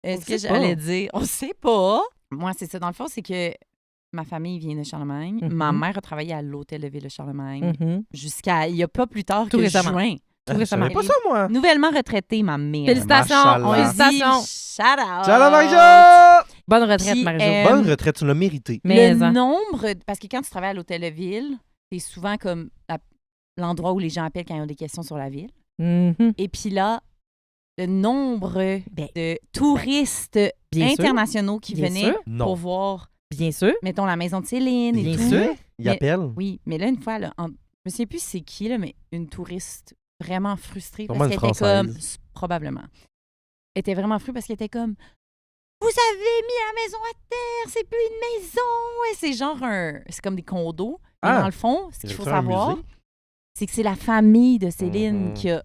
Est-ce On que sait pas. j'allais dire? On sait pas. Moi, c'est ça. Dans le fond, c'est que ma famille vient de Charlemagne. Mhm. Ma mère a travaillé à l'hôtel de ville de Charlemagne Mhm. jusqu'à il n'y a pas plus tard Tout que récemment. juin. Tout Je récemment. savais pas ça, moi. Nouvellement retraitée, ma mère. Félicitations. Machallah. Félicitations. Shout out. Ciao, Marie-Jo! Bonne retraite, Puis, Marie-Jo. Bonne retraite, tu l'as mérité. Mais le hein. nombre... Parce que quand tu travailles à l'hôtel de ville, c'est souvent comme l'endroit où les gens appellent quand ils ont des questions sur la ville. Mhm. Et puis là, le nombre Ben, de touristes bien sûr. internationaux qui Bien venaient sûr. Non. pour voir, Bien sûr. mettons, la maison de Céline et Bien tout. sûr. Il Mais- appelle. Oui, mais là, une fois, là, je me souviens plus c'est qui, là, mais une touriste vraiment frustrée Sûrement parce une qu'elle était comme... Française. Probablement. Elle était vraiment frustrée parce qu'elle était comme... Vous avez mis la maison à terre, c'est plus une maison. Et c'est genre un... C'est comme des condos. Mais Ah. dans le fond, ce qu'il faut C'est un savoir, musée? c'est que c'est la famille de Céline Mhm. qui a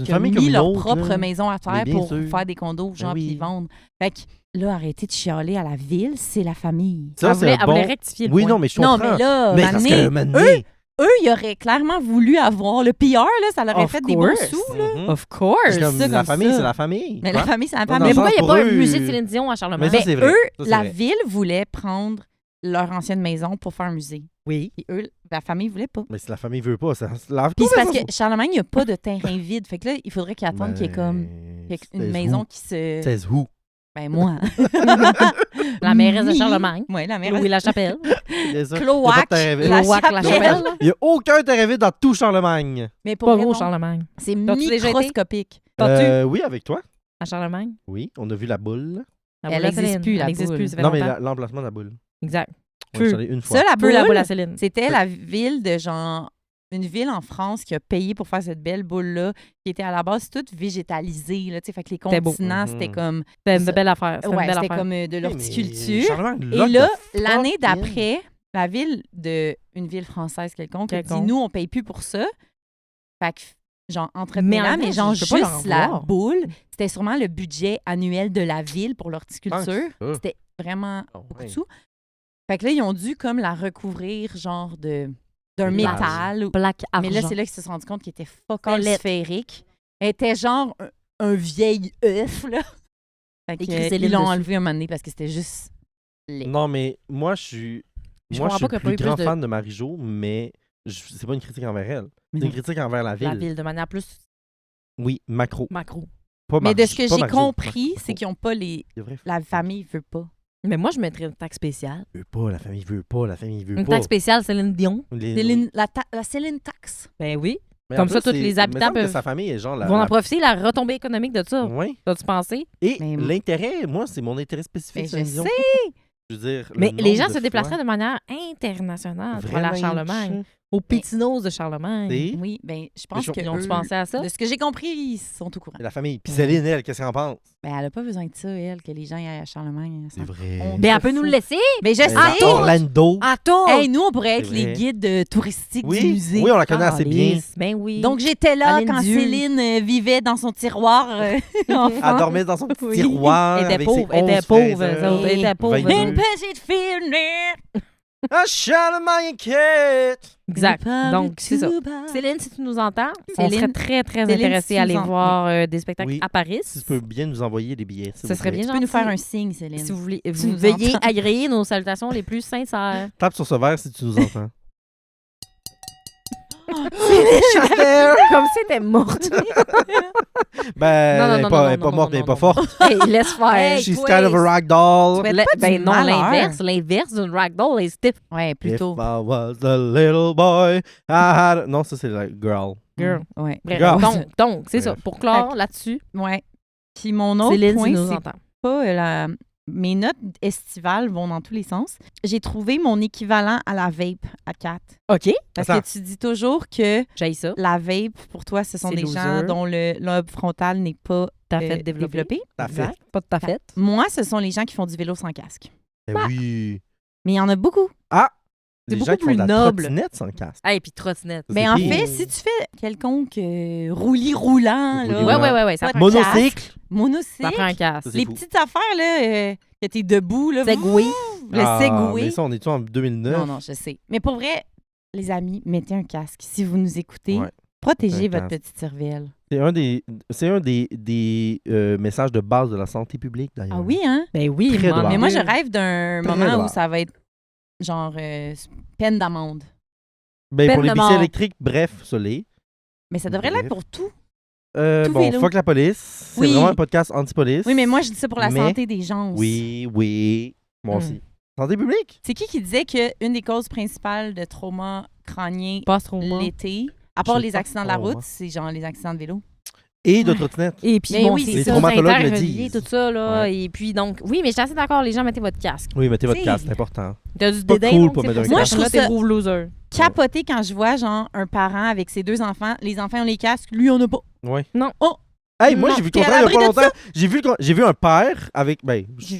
Une qui ont famille mis comme une leur autre, propre là. maison à terre Mais bien pour sûr. faire des condos aux gens oui. puis vendre. Fait que là, arrêtez de chialer à la ville, c'est la famille. Ça, Elle c'est voulait, un elle voulait bon... rectifier le Oui, point. non, mais je Non, comprends. mais là, Mais parce que, Mané, Mané, eux, ils auraient clairement voulu avoir le PR, là, ça leur aurait Of fait des bons course. sous. Là. mhm. Of course. C'est comme ça, la comme famille, ça. c'est la famille. Mais la Quoi? famille, c'est la Non, famille. Mais dans le pourquoi il n'y a sens, pas pour un eux- musée de Céline Dion à Charlemagne? Mais ça, Ben, c'est vrai. eux, Ça, c'est la vrai. ville voulait prendre leur ancienne maison pour faire un musée. Oui. Et eux, la famille voulait pas. Mais si la famille veut pas, ça... La... Puis c'est parce que Charlemagne, il n'y a pas de terrain vide. Fait que là, il faudrait qu'ils attendent qu'il y ait comme une maison qui se... C'est où? Ben moi. La mairesse de Oui. Charlemagne. Oui, la mairesse. Louis Lachapelle. Cloaque, la Cloaque, la chapelle. chapelle. Il n'y a aucun terrain vide dans tout Charlemagne. Mais pour Pas vrai, gros, non. Charlemagne. C'est T'as-tu déjà été? microscopique. T'as-tu Oui, avec toi. à Charlemagne? Oui, on a vu la boule. La Elle boule à existe Céline. plus, la Elle existe boule. plus, ça fait Non, mais longtemps. l'emplacement de la boule. Exact. On Feu. est allé une fois. Ça, la Feu, la boule, boule à Céline. c'était la ville de genre... Une ville en France qui a payé pour faire cette belle boule-là, qui était à la base toute végétalisée. Là, tu sais, fait que les C'était beau. continents, Mhm. c'était comme... C'était ça. une belle affaire. C'était une Ouais, belle c'était affaire. comme de Hey, mais l'horticulture. Charlemagne, Et lock là, the l'année fuck in. d'après, la ville une ville française quelconque a dit Quelconque. nous, on paye plus pour ça. Fait que, genre, Mais entretenez-la, en mais vrai, genre, je peux pas leur juste la vouloir. boule, c'était sûrement le budget annuel de la ville pour l'horticulture. Ah, C'était vraiment Ah, beaucoup ouais. de sous. Fait que là, ils ont dû comme la recouvrir, genre, d'un De métal. Black argent. Mais là, c'est là qu'ils se sont rendus compte qu'il était fucking C'était sphérique. Elle était genre un vieil œuf, là. Fait que, Écrit Céline ils l'ont dessus. enlevé un moment donné parce que c'était juste laid. Non, mais moi, je suis... Je Moi, je comprends suis pas le qu'il y a plus pas eu grand plus de- fan de Marie-Jo, mais c'est pas une critique envers elle. Mais C'est une non. critique envers la ville. La ville de manière plus Oui, macro. macro. Pas Mais de ce que pas j'ai Marie-Jo, compris, macro. c'est qu'ils n'ont pas les. C'est vrai. La famille veut pas. Mais moi, je mettrais une taxe spéciale. Veut pas, la famille veut pas, la famille veut Une pas. taxe spéciale Céline Dion. La Céline taxe. Ben oui. Mais Comme en ça, plus, tous les il me habitants semble que peuvent- sa famille est genre Ils vont en profiter, la retombée économique de ça. Oui. T'as-tu pensé? Et Mais- l'intérêt, moi, c'est mon intérêt spécifique. Mais sur je la vision. sais. Je veux dire, Mais le les nombre gens de se déplaceraient fois- de manière internationale pour aller à Vraiment, Charlemagne, au Pétinos de Charlemagne. Et Oui, ben je pense Mais que. Ils ont-tu eux, pensé à ça? De ce que j'ai compris, ils sont au courant. la famille. Puis Céline, elle, qu'est-ce qu'elle en pense? Ben, elle a pas besoin de ça, elle, que les gens y aillent à Charlemagne. C'est vrai. on- Ben, elle peut nous le laisser. Mais je Elle est à sais! Orlando. À toi! Hey, nous, on pourrait être C'est les vrai. guides touristiques Oui, du musée. oui, on la connaît assez bien. Ben oui. Donc, j'étais là Aline quand Dieu. Céline vivait dans son tiroir enfant. Elle dormait dans son petit Oui. tiroir. Elle était avec pauvre, ses elle était 11 pauvre, fraises. eux autres, elle était pauvre. 22. Une petite fille née I shall my cat. Exact. Donc, c'est ça. Céline, si tu nous entends, on Céline- serait très, très Céline, intéressés si à tu aller nous en- voir des spectacles Oui. à Paris. Si tu peux bien nous envoyer des billets. s'il Ce vous serait plaît. bien Tu peux nous gentil. faire un signe, Céline. Si vous voulez, Tu vous nous veuillez entends. agréer nos salutations les plus sincères. Tape sur ce verre si tu nous entends. Comme si t'étais morte. Ben, Non, non, elle est non, pas, non, elle est non, pas non, morte, non, elle est non, pas non. forte. Hey, laisse faire. Hey, She's toi, kind of a ragdoll. souhaite pas du Ben non, malheur. l'inverse d'une ragdoll est stiff. Ouais, plutôt. If I was a little boy, I had... Non, ça, c'est la girl. Girl. Ouais. Bref, Girl. donc c'est ça. Bref. Pour clore là-dessus, Ouais. Puis mon autre Céline, point, tu nous c'est entends. pas mes notes estivales vont dans tous les sens. J'ai trouvé mon équivalent à la vape à 4. OK. Parce Attends. que tu dis toujours que J'ai ça. la vape, pour toi, ce sont C'est des loser. gens dont le lobe frontal n'est pas T'as fait développer. développé. T'as fait. Exact. Pas de ta fête. Moi, ce sont les gens qui font du vélo sans casque. Eh oui. Mais il y en a beaucoup. Ah! C'est Les beaucoup gens qui font plus de la noble. trottinette sans casque. Hey, puis trottinette. Ça, Mais c'est en pire. fait, si tu fais quelconque roulis-roulant, Roulis-roulant. Ouais, ça Pas prend, de Monocycle. monocycle, ça prend un casque. Ça, c'est les fou. petites affaires là, que t'es debout, là, Segway. le Ah, Segway. Mais ça, on est-tu en 2009? Non, non, je sais. Mais pour vrai, les amis, mettez un casque. Si vous nous écoutez, Ouais. protégez Un votre casque. petite cervelle. C'est un des messages de base de la santé publique, d'ailleurs. Ah oui, hein? Ben oui, Très mon de Mais moi, je Dieu. rêve d'un Très moment où rare. ça va être genre peine d'amende. Ben, Peine pour les de bicis mort. électriques, bref, ça l'est. Mais ça devrait Bref. l'être pour tout. Tout Bon, vélo. fuck la police. C'est Oui. vraiment un podcast anti-police. Oui, mais moi, je dis ça pour la Mais- santé des gens aussi. Oui. Moi Hmm. aussi. Santé publique? C'est qui disait qu'une des causes principales de trauma crânien Post-trauma. l'été, à part Je sais les pas accidents de la trop, route, moi. c'est genre les accidents de vélo. Et de Ouais. trottinette. Et puis, Mais bon, oui, c'est les ça, traumatologues le interrelié, disent. tout ça, là. Ouais. Et puis, donc, oui, mais je suis assez d'accord, les gens, mettez votre casque. Oui, mettez votre T'sais, casque, c'est important. T'as du pas dédain, cool donc, pour c'est mettre un pour casque. ça. Moi, je trouve Là, ça- t'es gros loser. Capoter quand je vois genre un parent avec ses 2 enfants, les enfants ont les casques, lui on a pas. Oui. Non. Oh! Hey, moi, Non, j'ai vu le t'es à contraire il y a l'abri pas de longtemps. J'ai vu un père avec. Ben, J'ai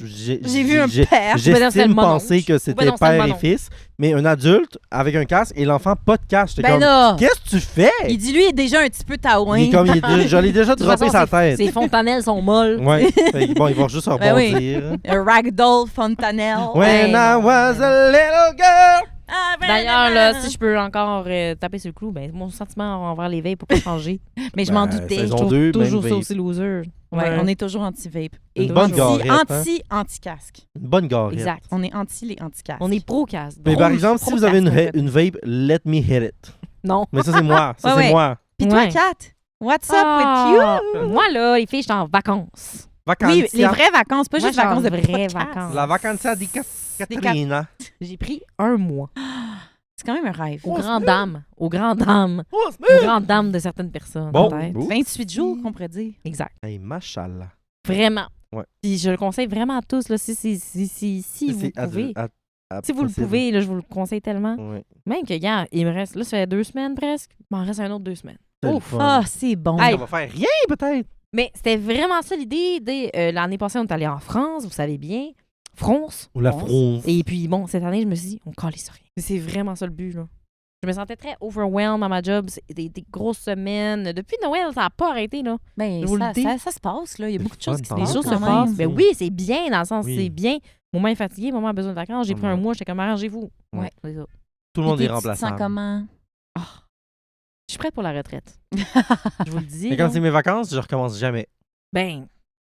vu un père. Ben non, c'est le J'estime mononcle. penser que Ben c'était non, c'est le père et mononcle. fils, mais un adulte avec un casque et l'enfant pas de casque. J'étais Ben comme, là! qu'est-ce que tu fais? Il dit lui il est déjà un petit peu taouin. Il est comme, je l'ai déjà De toute droppé façon, sa tête. Ses fontanelles sont molles. Ouais. Fait que bon, il va juste Ben oui. rebondir. Un ragdoll fontanelle. When I non, was non. a little girl. Ah, ben, D'ailleurs, ben, là, ben. si je peux encore taper sur le clou, ben, mon sentiment envers les vapes peut pas changer. Mais je m'en Ben, doutais. saison Je trouve 2, toujours même ça vape. aussi loser. Ouais, on est toujours anti-vape. Une Et bonne garette, hein. anti-casque. Une bonne garette. Exact. On est anti les anti-casques. On est pro-casque. Mais par Pro- exemple, si pro vous avez une, casque, une vape, let me hit it. Non. Mais ça, c'est moi. Ça, Ouais, c'est ouais. moi. Puis toi, Ouais. Kat, what's up with Ah, you? Moi, là, les filles, j'étais en vacances. Vacances. Oui, les vraies vacances, pas Moi, juste vacances de vraies podcast. vacances. La vacanza di Catrina. J'ai pris un mois. C'est quand même un rêve. Aux grandes dames. Aux grandes dames. Oh, Aux grandes dames de certaines personnes. Bon. peut-être. Ouh. 28 jours, qu'on pourrait dire. Exact. Hey, machallah. Vraiment. Ouais. Puis je le conseille vraiment à tous, là, si vous C'est pouvez. à Si vous le possible. pouvez, là, je vous le conseille tellement. Ouais. Même que, gars, il me reste, là, ça fait 2 semaines presque. Il m'en reste un autre 2 semaines. C'est le Ouf. fun. Ah, c'est bon. Hey. On va faire rien, peut-être. Mais c'était vraiment ça l'idée. L'année passée, on est allé en France, vous savez bien. France. Ou la France. Et puis, bon, cette année, je me suis dit, on calisse rien. C'est vraiment ça le but, là. Je me sentais très overwhelmed à ma job. C'est des grosses semaines. Depuis Noël, ça n'a pas arrêté, là. Ben, Je vous le dis. ça se passe, là. Il y a C'est beaucoup de fun, choses qui se par Les passent. choses se quand passent. même. Ben oui, c'est bien, dans le sens, Oui. c'est bien. Maman est fatiguée, maman a besoin de vacances. J'ai pris un Ouais. mois, j'étais comme, arrangez-vous. Ouais. C'est ça. Tout le monde Puis est tu te sens remplaçable. comment? Ah. Je suis prête pour la retraite. Je vous le dis. Mais quand là. c'est mes vacances, je recommence jamais. Ben,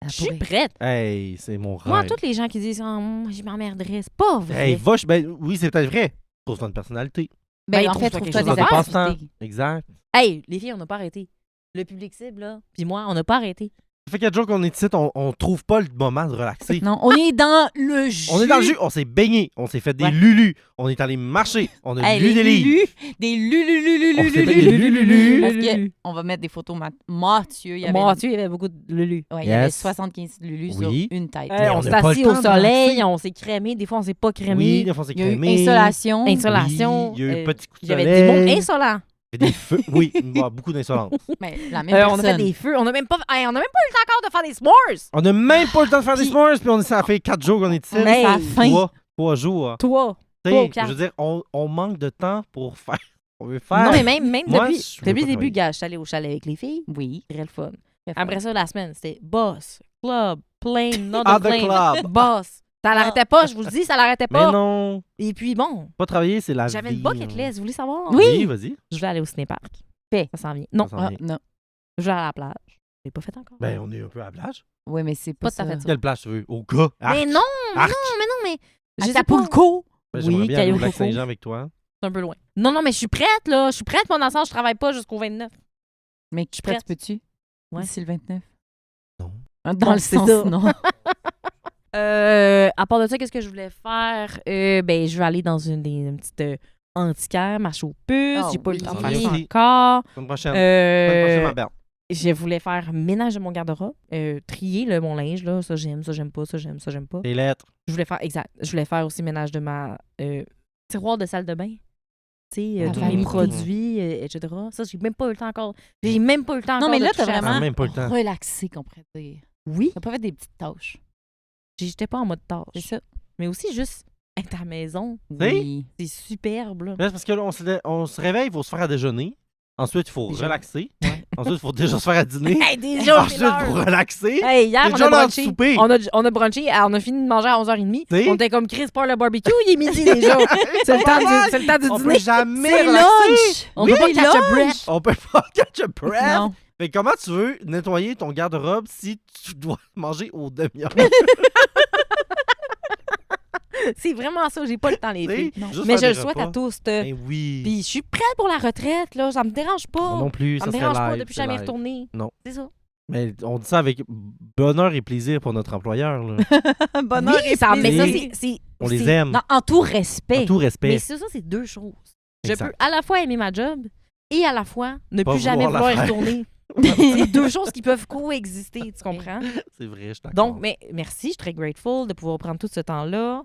je suis prête. Hey, c'est mon rêve. Moi, tous les gens qui disent, oh, moi, je m'emmerderais, c'est pas vrai. Hey, va, ben, oui, c'est peut-être vrai. Trouve-toi une personnalité. Ben, Ben, en fait, trouve-toi trouve-toi quelque des chose à faire. activités. Exact. Hey, les filles, on n'a pas arrêté. Le public cible, là, puis moi, on n'a pas arrêté. Ça fait 4 jours qu'on est ici, on trouve pas le moment de relaxer. Non, on est dans le jus. On est dans le jus, on s'est baigné, on s'est fait des Ouais. lulus, on est allé marcher, on a Hey, lu des livres. Des lulus. On s'est fait des lulus. Parce que on va mettre des photos. Mathieu, il y avait, Mathieu, il y avait beaucoup de lulu. ouais, il y avait Yes. 75 lulus Oui. sur une tête. Mais on on s'est n'a pas assis le au temps de soleil, relaxer. on s'est crémé. Des fois, on s'est pas crémé. Oui, des fois, c'est Il y a eu crémé. insolation. Insolation. Oui, il y a eu un petit coup de Il y avait soleil. du monde insolent. Il y avait des feux. Oui, beaucoup d'insolence. Mais la même On a fait personne. des feux. On n'a même pas eu le temps encore de faire des s'mores. On n'a même pas le temps de faire des Puis- s'mores, puis ça fait 4 jours qu'on est ici. Mais- Ça a faim. 3 jours. Toi. Tu Trois ou sais, quatre. je veux dire, on manque de temps pour faire. On veut faire. Non, mais même Moi, depuis, je veux depuis pas le début, travailler. gars, je suis allée au chalet avec les filles. Oui. Très le fun. Très fun. Après ça, la semaine, c'était boss, club, plane, not Ah, a the plane, club. boss, Ça l'arrêtait pas, je vous le dis, ça l'arrêtait Mais pas. non, Et puis bon, pas travailler, c'est la vie. j'avais une bucket list, vous voulez savoir? Oui, vas-y. Je voulais aller au ciné-parc. Fait. Ça s'en vient. Non, Ça s'en vient. non. je vais aller à la plage. Je l'ai pas fait encore. Ben, on est un peu à la plage. Oui, mais c'est Pas pas, tout à ça. fait ça. Quelle plage tu veux? Au cas. Mais non, mais Arc. je sais pas. Acapulco. Ben, Oui, j'aimerais bien aller au Cayo lac Coco. Saint-Jean avec toi. C'est un peu loin. Non, mais je suis prête, là. Je suis prête, moi, dans le sens, je travaille pas jusqu'au 29. Mais suis prête, prête. peux-tu? Ouais. D'ici le 29? Non. Dans Non, le c'est sens, ça. non. À part de ça, qu'est-ce que je voulais faire? Ben, je vais aller dans une petite antiquaire, marcher aux puces. Oh, J'ai pas eu oui. le temps de Ça faire vient ça aussi. encore. Semaine prochaine. Semaine prochaine, ma belle. Je voulais faire ménage de mon garde-robe, trier là, mon linge, là. Ça, j'aime pas, ça, j'aime pas. Tes lettres. Je voulais faire, exact. Je voulais faire aussi ménage de ma tiroir de salle de bain. Tu sais, La tous mes vanité. produits, etc. Ça, j'ai même pas eu le temps encore. J'ai même pas eu le temps Non, encore mais de là, t'as toucher à ça. vraiment même pas le temps. relaxé, qu'on pourrait dire. Oui, T'as pas fait des petites tâches. j'étais pas en mode tâche. C'est ça. Mais aussi, juste être à la maison, Oui. c'est superbe, là. Là, c'est parce que là, on se réveille, il faut se faire à déjeuner. Ensuite, il faut Déjà. relaxer. Ensuite, il faut déjà se faire à dîner. Hey, déjà, Ensuite, il faut relaxer. Hey, hier, C'est on déjà a l'heure brunché. du souper. On a brunché, on a fini de manger à 11h30. T'sais? On était comme Chris pour le barbecue, il est midi déjà. c'est le temps du On dîner. peut jamais C'est relaxer. lunch! On peut pas catch a lunch! breath. On peut pas catch a breath. Non. Mais comment tu veux nettoyer ton garde-robe si tu dois manger aux demi-heures? C'est vraiment ça, j'ai pas le temps, les filles. Non. Juste Mais faire je des le souhaite repas. à tous. Ben oui. Puis je suis prête pour la retraite, là. Ça me dérange pas. Moi non plus, ça ça me serait dérange pas live, depuis c'est jamais live. retourner. Non. C'est ça. Mais on dit ça avec bonheur et plaisir pour notre employeur. Là. Bonheur Oui, et ça, mais ça, plaisir. c'est. On les c'est- aime. Non, en tout respect. En tout respect. Mais ça, c'est deux choses. Je Exact. peux à la fois aimer ma job et à la fois ne Pas plus jamais vouloir la vouloir y faire. retourner. C'est deux choses qui peuvent coexister, tu comprends? C'est vrai, je suis d'accord. Donc, mais merci, je suis très grateful de pouvoir prendre tout ce temps-là.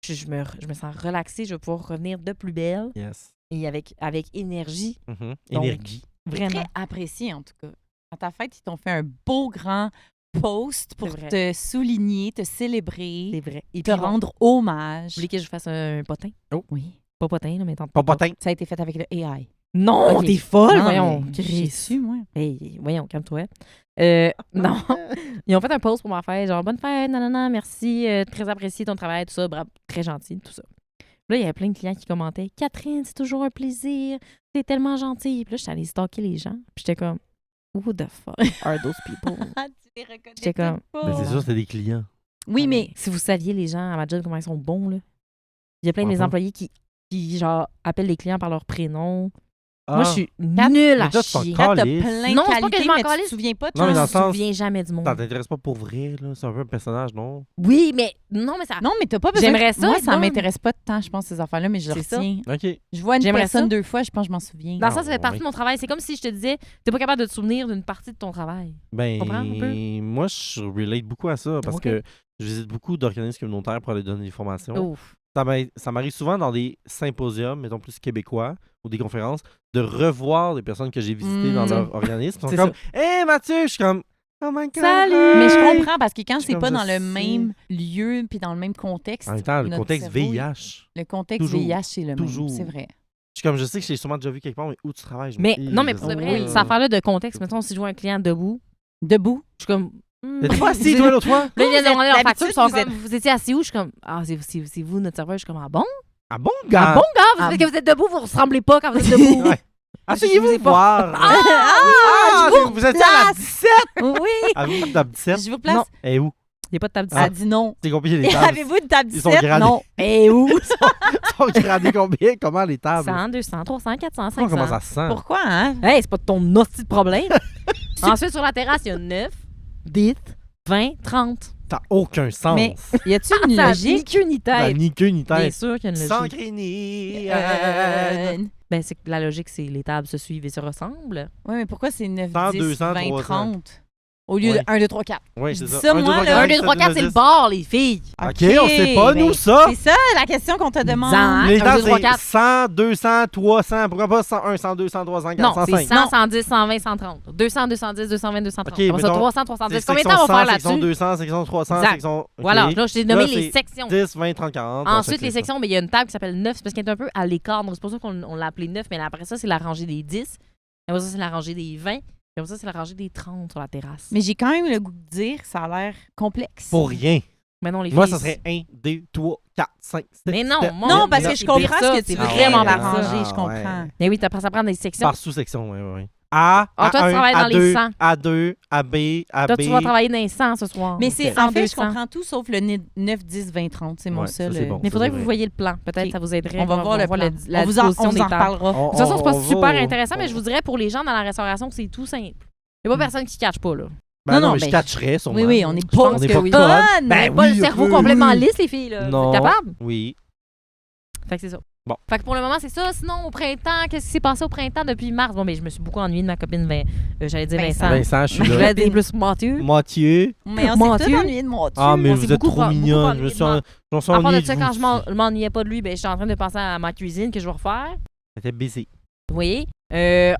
Je me sens relaxée, je vais pouvoir revenir de plus belle Yes. et avec énergie, Mhm. Donc, Énergie. vraiment. Très apprécié, en tout cas. À ta fête, ils t'ont fait un beau grand post pour C'est vrai. te souligner, te C'est célébrer, vrai. Et te puis, bon, rendre hommage. vous voulez que je fasse un potin? Oui. Pas potin, là, mais tant Popotin. Ça a été fait avec le AI. Non, Ok. t'es folle, Non, voyons. mais Chris. j'ai su, moi. Hey, voyons, calme-toi. Non. Ils ont fait un post pour ma fête, genre bonne fête, nanana, merci, très apprécié ton travail, tout ça, bravo, très gentil, tout ça. Là, il y avait plein de clients qui commentaient Catherine, c'est toujours un plaisir, t'es tellement gentille. Puis là, j'étais allée stalker les gens, puis j'étais comme Who the fuck are those people? Tu les reconnais J'étais comme, toutes Ben, pas. c'est sûr, c'est des clients. Oui, mais Si vous saviez les gens à ma job, comment ils sont bons, là. Il y a plein des Enfin. employés qui, genre, appellent les clients par leur prénom. Ah. Moi, je suis nulle à mais toi, tu t'en chier. calmes. quand t'as Calisse. plein de Non, c'est pas que qualités, je m'en mais tu calisse. te souviens pas de Non, mais gens. dans le Je me sens- souviens jamais du monde. Ça t'intéresse pas pour vrai, là? C'est un peu un personnage, non? Oui, mais non, mais ça. Non, mais t'as pas besoin. J'aimerais ça Moi, être ça bonne. m'intéresse pas de temps, je pense, ces affaires-là, mais je le C'est ça. retiens. OK. Je vois une J'aimerais personne ça. 2 fois, je pense que je m'en souviens. Dans Ah, ça, ça fait ouais. partie de mon travail. C'est comme si je te disais, t'es pas capable de te souvenir d'une partie de ton travail. Ben, Comprends un peu? moi, je relate beaucoup à ça parce Ok. que je visite beaucoup d'organismes communautaires pour aller donner des formations. Ouf. Ça m'arrive souvent dans des symposiums, mettons plus québécois, ou des conférences, de revoir des personnes que j'ai visitées dans Mm. leur organisme. Ils sont C'est comme Hey Mathieu! Je suis comme Oh my God! Salut! Mais je comprends parce que quand Je suis c'est comme, pas je dans le sais. même lieu puis dans le même contexte. En même temps, le notre contexte cerveau, VIH. Le contexte Toujours. VIH, c'est le Toujours. même. C'est vrai. Je suis comme, je sais que j'ai sûrement déjà vu quelque part, mais où tu travailles? Mais non, mais je pour de sais vrai, pas. cette affaire-là de contexte, mettons, si je vois un client debout, Debout. je suis comme. Mais t'es pas assis, toi, l'autre fois? Là, ils viennent demander leur D'habitude, facture, ils sont vous êtes- comme, vous étiez assis où? Je suis comme, ah, c'est vous, notre serveur. Je suis comme, ah bon? Ah bon, gars? Ah bon, gars? Ah Parce que vous êtes debout, vous ne ressemblez pas quand vous êtes debout. Ouais. Asseyez-vous Je vous ai pas- voir. vous êtes à la 17? Oui. Avez-vous une table 17? Je vous place. Non. Et où? Il n'y a pas de table Elle Ah. dit non. C'est combien les tables? Avez-vous une table Ils sont 17? gradés. Non. Et où? Ils sont gradés combien? Comment les tables? 100, 200, 300, 400, Comment 500. ça se sent? Pourquoi, hein? Hey, c'est pas de ton hostie de problème. Ensuite, sur la terrasse, il y a 9, 10, 20, 30. Ça n'a aucun sens. Mais y a-tu une Ça a ni logique? queue ni Ça n'a tête. ni queue ni Bien tête. sûr qu'il y a une Sans logique. crinière. Ben, c'est que la logique, c'est les tables se suivent et se ressemblent. Oui, mais pourquoi c'est 9, 100, 10, 200, 20, 300? 30? Au lieu Ouais. de 1, 2, 3, 4. Oui, Je c'est dis ça. ça, Un, deux, moi, trois, là. quatre, 1, 2, 3, 4, c'est le bar, les filles. OK, on sait pas, nous, ben, ça. C'est ça la question qu'on te demande. Zan. Les Un, tables, deux, trois, c'est quatre. 100, 200, 300. Pourquoi pas 101, 102, 103, 104, Non, 105? c'est 100, 110, 120, 130. 200, 210, 220, 230. OK, Après ça, mettons, 300, 310. C'est Combien de section temps on va 100, faire section là-dessus? 200, section 300, Exact. section... OK. Voilà, là, je t'ai nommé Là, les c'est sections. 10, 20, 30, 40. Ensuite, on les sait sections, mais il y a une table qui s'appelle 9, c'est parce qu'elle est un peu à l'écart. Donc, c'est pour ça qu'on l'a appelé 9, mais après ça, c'est la rangée des 10. Après ça, c'est la rangée des 20. Et après ça, c'est la rangée des 30 sur la terrasse. Mais j'ai quand même le goût de dire que ça a l'air complexe. Pour rien. Mais non, les filles. Moi, ça serait 1, 2, 3, 4, 5, 7. Mais non, moi, Non, moi, parce que c'est je comprends pire ce ça, que tu c'est veux vraiment dire, pire ça. l'arranger, je Ah, comprends. ouais. Mais oui, ça prend des sections. Par sous-section, oui. A, Ah, toi, tu A1, travailles dans les A2, 100. A2, AB, AB. Toi, tu vas travailler dans les 100 ce soir. Mais Ok. c'est, Cent, en fait, je 200. comprends tout sauf le 9, 10, 20, 30. C'est mon Ouais, seul. ça, c'est bon. Mais il faudrait c'est que vous vrai. voyiez le plan. Peut-être Ok. ça vous aiderait. On va voir le plan. la On vous en disposition des temps. reparlera. De toute façon, c'est pas super va- intéressant, mais je vous dirais pour les gens dans la restauration, c'est tout simple. Il n'y a pas personne qui ne catch pas, là. Ben Non, non, non, mais ben, je catcherais sûrement. Oui, oui, on n'est Je pas pense On est que pas oui. connes. bonne. Ben Pas oui, le cerveau un peu, complètement oui. lisse, les filles, là. Non. Vous êtes capable? Oui. Fait que c'est ça. Bon. Fait que pour le moment, c'est ça. Sinon, au printemps, qu'est-ce qui s'est passé au printemps depuis mars? Bon, mais je me suis beaucoup ennuyée de ma copine j'allais dire Vincent. Vincent, je suis Je là. voulais dire plus Mathieu. Mathieu. Mais on Mon s'est Dieu. tous ennuyés de mon Dieu. Ah, mais on vous s'est êtes beaucoup trop beaucoup mignonne. ennuyé de moi. Je me suis À part ennuyé de ça, de quand vous je m'ennuyais pas de lui, ben, j'étais en train de penser à ma cuisine que je vais refaire. J'étais busy. Oui.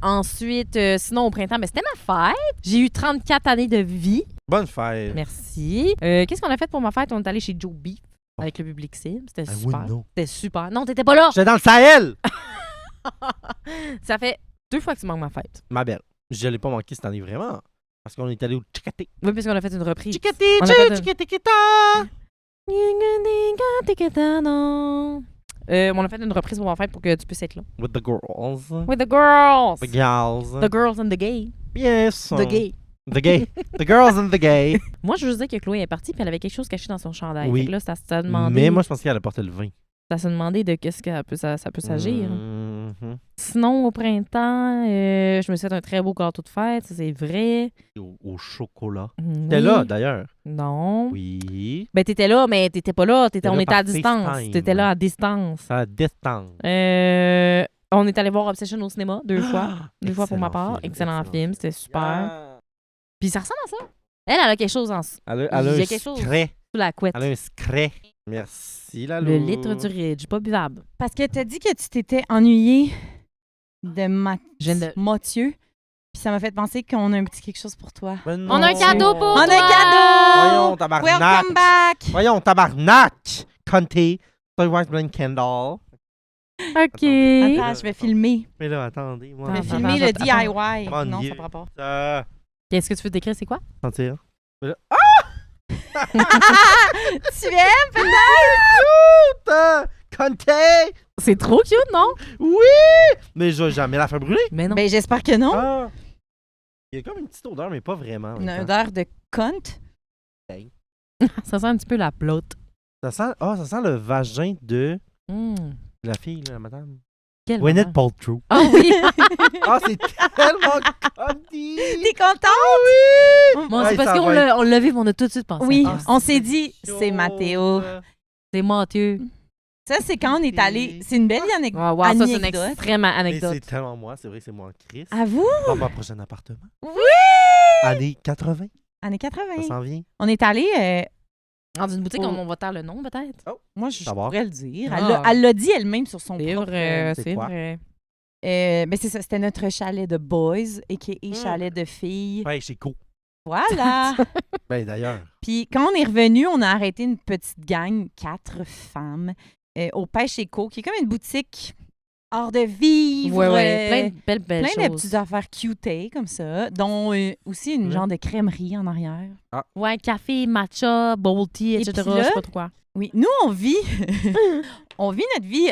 Ensuite, sinon, au printemps, ben, c'était ma fête. J'ai eu 34 années de vie. Bonne fête. Merci. Qu'est-ce qu'on a fait pour ma fête? On est allé chez Joe Beef avec le public cible. C'était Ah oui, super. non. C'était super. Non, t'étais pas là. J'étais dans le Sahel. Ça fait 2 fois que tu manques ma fête. Ma belle. Je l'ai pas manqué cette année vraiment. Parce qu'on est allé au Chikati. Oui, puisqu'on a fait une reprise. Chikati, On a fait un- Chikati. On a fait une reprise pour ma fête pour que tu puisses être là. With the girls. With the girls. The gals. The girls and the gay. Yes. The gay. The gay. The girls and the gay. Moi, je vous disais que Chloé est partie puis elle avait quelque chose caché dans son chandail. Oui. Fait que là, ça a demandé. Mais moi, je pensais qu'elle apportait le vin. Ça s'est demandé de qu'est-ce que ça peut s'agir. Mhm. Sinon, au printemps, je me suis fait un très beau gâteau de fête, ça c'est vrai. Au chocolat. Oui. T'es là, d'ailleurs. Non. Oui. Ben, t'étais là, mais t'étais pas là. T'étais On là était à par distance. FaceTime. T'étais là à distance. Ça détend. On est allé voir Obsession au cinéma 2 fois. 2 fois pour ma Excellent part. film, Excellent film, c'était super. Ah. Puis ça ressemble à ça. Elle a quelque chose sous Elle a Il y a un quelque chose. secret. la couette. Elle a un secret. Merci, Lalo. Le litre du ridge, pas buvable. Parce que t'as dit que tu t'étais ennuyé de Je viens de- Mathieu. Puis ça m'a fait penser qu'on a un petit quelque chose pour toi. Ben non. On a un cadeau pour On a un toi! cadeau! Voyons, tabarnak. Welcome back! Voyons, tabarnak. Conté. Toy White Blind Candle. OK. Attends, je vais filmer. Mais là, attendez. Moi, Je vais Attends, filmer le attends. DIY. Mon Non, Dieu. ça prend pas. Ça. Qu'est-ce que tu veux décrire, c'est quoi? Sentir. Tu aimes? Putain. Conté. C'est trop cute, non? Oui. Mais je vais jamais la faire brûler. Mais non. Ben, j'espère que non. Ah. Il y a comme une petite odeur, mais pas vraiment. en Une même temps. odeur de cunt. Ça sent un petit peu la plotte. Ça sent le vagin de Mmh. la fille, là, la madame. Quel Gwyneth moment. Paltrow. Ah oui! Ah, c'est tellement conti. T'es contente? Oui. Bon, Hey, c'est parce ça qu'on va être- l'a vu, mais on a tout de suite pensé. Oui, à ça. on s'est dit, c'est Mathéo. C'est Mathieu. Ça, c'est quand on est allé. C'est une belle anecdote. Wow, ça, c'est une Anecdote. extrême Mais anecdote. c'est tellement moi, c'est vrai que c'est moi en crise. À vous? Dans mon prochain appartement. Oui! Années 80, Années ça 80. s'en vient. On est allé. Dans une boutique, Oh. on va taire le nom, peut-être. Moi, je Savoir. pourrais le dire. Ah. Elle l'a dit elle-même sur son C'est propre. vrai, c'est c'est quoi? vrai. Ben c'est ça, c'était notre chalet de boys, a.k.a. chalet de filles. Ouais, chez Co. Voilà! Ben d'ailleurs. Puis quand on est revenu, on a arrêté une petite gang, 4 femmes, au Pêche Éco, qui est comme une boutique hors de vivre. Ouais, ouais. Plein de belles plein choses. de petites affaires cutées comme ça, dont aussi une Ouais. genre de crèmerie en arrière. Ouais, café, matcha, bubble tea, etc. puis Je là, sais pas trop quoi. Oui, nous, on vit, on vit notre vie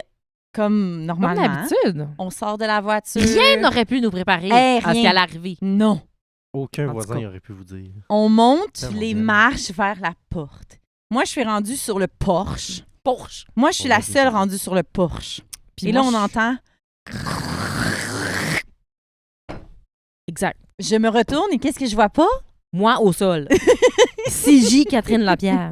comme Comme normalement. d'habitude. On sort de la voiture. Rien n'aurait pu nous préparer Hey, à ce rien. qui allait arriver. Non. Aucun En tout voisin cas. aurait pu vous dire. On monte Tellement les belle. marches vers la porte. Moi, je suis rendue sur le Porsche. Porsche. Moi, je suis Oh, la ouais, c'est seule ça. rendue sur le Porsche. Puis Et là, moi, on je- entend. Exact. Je me retourne et qu'est-ce que je vois pas? Moi, au sol. 6J Catherine Lapierre.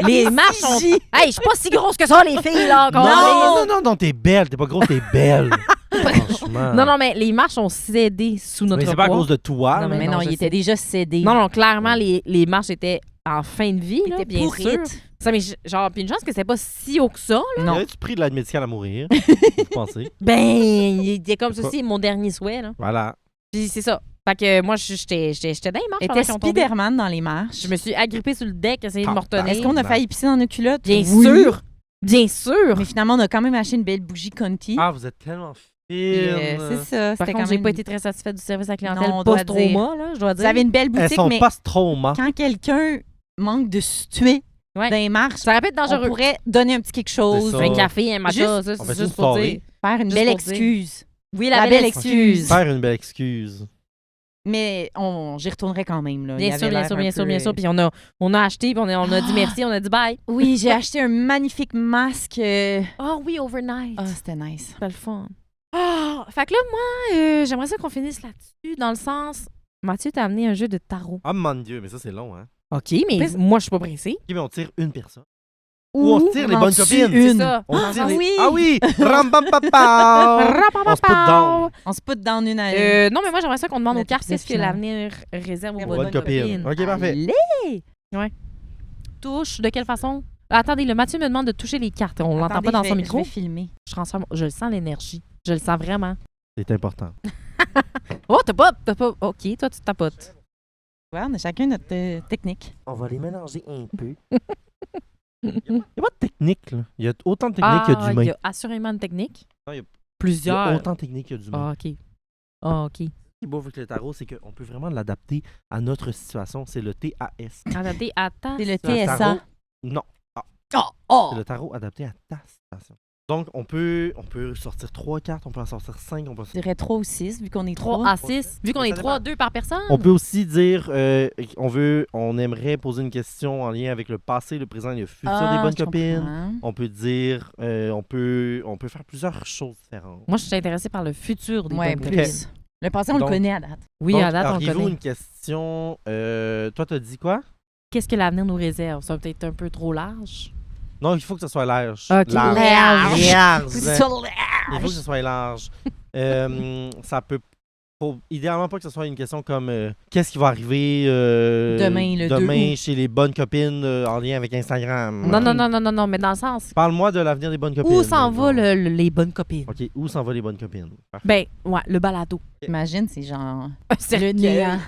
Les marches sont... 6J. Hey, je suis pas si grosse que ça, les filles, là, encore. Non, t'es belle. T'es pas grosse, t'es belle. Franchement. Non, mais les marches ont cédé sous notre Mais c'est pas à poids. cause de toi. Non, là. Mais non, non, je il sais. était déjà cédé. Non, clairement, les marches étaient en fin de vie, là, T'es bien sûr. pourrite. Ça, mais genre, puis une chance que c'était pas si haut que ça. là. Non. Avais-tu pris de l'aide médicale à mourir? Vous pensez? Ben, il était comme Pourquoi? ceci, mon dernier souhait, là. Voilà. Puis c'est ça. Fait que moi, j'étais dans les marches. Elle pendant était qu'ils ont tombé. Spider-Man dans les marches. Je me suis agrippée sur le deck, essayé de me Ah, retenir. Est-ce qu'on a failli pisser dans nos culottes? Bien Oui. sûr! Bien sûr! Mais finalement, on a quand même acheté une belle bougie Conti. Ah, vous êtes tellement Puis, fine. c'est ça. Par C'était contre, quand j'ai même... pas été très satisfaite du service à la clientèle Non, on doit post-trauma, là, je dois Vous dire. avez une belle Elles boutique, sont mais post-trauma. quand quelqu'un manque de se tuer, Ouais. dans les marches, Ça aurait pu être on dangereux. pourrait donner un petit quelque chose, C'est ça. Un café, un matcha, Juste- ça, on fait c'est une juste pour soirée. dire. faire une Juste belle pour dire. excuse. Oui, La belle excuse. Faire une belle excuse. Mais j'y retournerai quand même. Là. Il Bien avait sûr, bien l'air sûr, un bien sûr, peu, bien sûr. Puis on a acheté, puis on a dit merci, on a dit bye. Oui, j'ai acheté un magnifique masque. Ah oui, overnight. Ah, c'était nice. C'était le fun. Ah! Fait que là, moi, j'aimerais ça qu'on finisse là-dessus, dans le sens... Mathieu t'a amené un jeu de tarot. Ah, mon Dieu, mais ça, c'est long, hein. OK, mais moi, je suis pas pressée. OK, mais on tire une personne. Ou on tire les on bonnes tue copines. une. C'est ça. On tire les... oui. Ah oui! Ram-pam-pam-pam! On se put down. On se put down une à une. Non, mais moi, j'aimerais ça qu'on demande aux Notre cartes qu'est-ce que épisode l'avenir réserve aux Les bonnes Bonne copine. copines. OK, parfait. Allez! Touche, de quelle façon? Attendez, le Mathieu me demande de toucher les cartes. On l'entend Attendez, pas dans je son vais- micro. Je vais filmer. Je le sens, l'énergie. Je le sens vraiment. C'est important. Oh, t'as pas... OK, toi, tu tapotes. Ouais, on a chacun notre technique. On va les mélanger un peu. Il n'y a pas de technique, là. Il y a autant de techniques qu'il y a Il d'humains. y a assurément une technique. Non, il y a Plusieurs. autant de techniques qu'il y a d'humains. Ah, OK. Ah, OK. Ce qui est beau avec le tarot, c'est qu'on peut vraiment l'adapter à notre situation. C'est le TAS. Adapté à ta... C'est le C'est un TSA. tarot- Non, Oh! c'est le tarot adapté à ta situation. Donc, on peut sortir 3 cartes, on peut en sortir 5, on peut... Je dirais 3 ou 6, vu qu'on est 3 3. à 6. Vu qu'on Ça est dépend. 3, 2 par personne. On peut aussi dire, on aimerait poser une question en lien avec le passé, le présent et le futur des bonnes copines. On peut dire, on peut faire plusieurs choses différentes. Moi, je suis intéressée par le futur des Ouais, bonnes plus. copines. Le passé, on Donc- le connaît à date. Oui, Donc, à date, on le auriez-vous connaît. une question, toi, t'as dit quoi? Qu'est-ce que l'avenir nous réserve? Ça va peut-être un peu trop large. Non, il faut que ce soit large. Ok. Large. Sur Il faut que ce soit large. Ça peut... Faut idéalement pas que ce soit une question comme qu'est-ce qui va arriver Demain, le 2 août. chez les bonnes copines en lien avec Instagram. Non, mais dans le sens, Parle-moi de l'avenir des bonnes copines. où s'en va genre. les bonnes copines? OK, où s'en va les bonnes copines? Parfait. Ben, ouais, le balado. Imagine, c'est genre C'est le néant.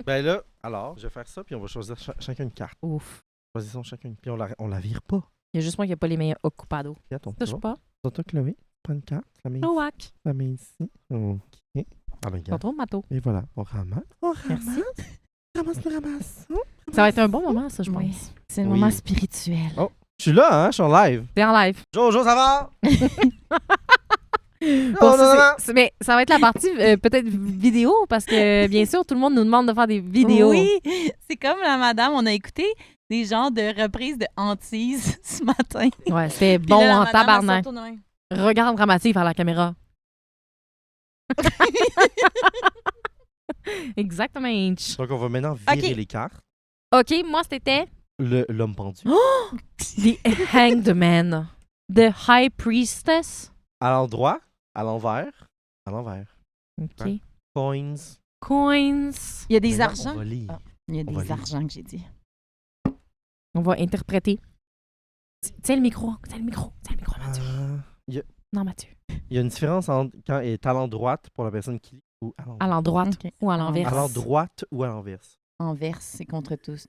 Ben là, alors, je vais faire ça, puis on va choisir chacun une carte. Ouf. Choisissons chacun. Puis on la vire pas. Il y a juste moi qui n'ai pas les meilleurs occupados. Attends, Touche pas. toi, Chloé, prends une carte. Noack. La mets ici. OK. Ah ben, Pas regarde. trop, Mato. Et voilà, on ramasse. On ramasse. Merci. Ramasse. Ça va être un bon moment, ça, je Oui. pense. C'est le Oui. moment spirituel. Je suis là, hein? Je suis en live. T'es en live. Jojo, ça va? Bon, mais ça va être la partie peut-être vidéo parce que bien sûr tout le monde nous demande de faire des vidéos. Oui, c'est comme la madame, on a écouté des genres de reprises de hantises ce matin. Ouais, c'était Puis bon là, la en madame, elle tabarnak. se retourne de même. Regarde dramatique vers la caméra. Exactement. Donc, on va maintenant virer Ok. les cartes. OK, moi c'était L'homme pendu. The Hanged Man. The High Priestess. À l'endroit, à l'envers, à l'envers. OK. Ouais. Coins. Coins. Il y a des Maintenant, argents. On va lire. Ah. Il y a On va des lire. argents que j'ai dit. On va interpréter. Tiens le micro. Tiens le micro. Tiens le micro, Mathieu. Non, Mathieu. Il y a une différence entre quand elle est à l'endroite pour la personne qui lit ou à l'envers. À l'endroite Ok. ou à l'envers. À l'endroite ou à l'envers. Envers, c'est contre tous.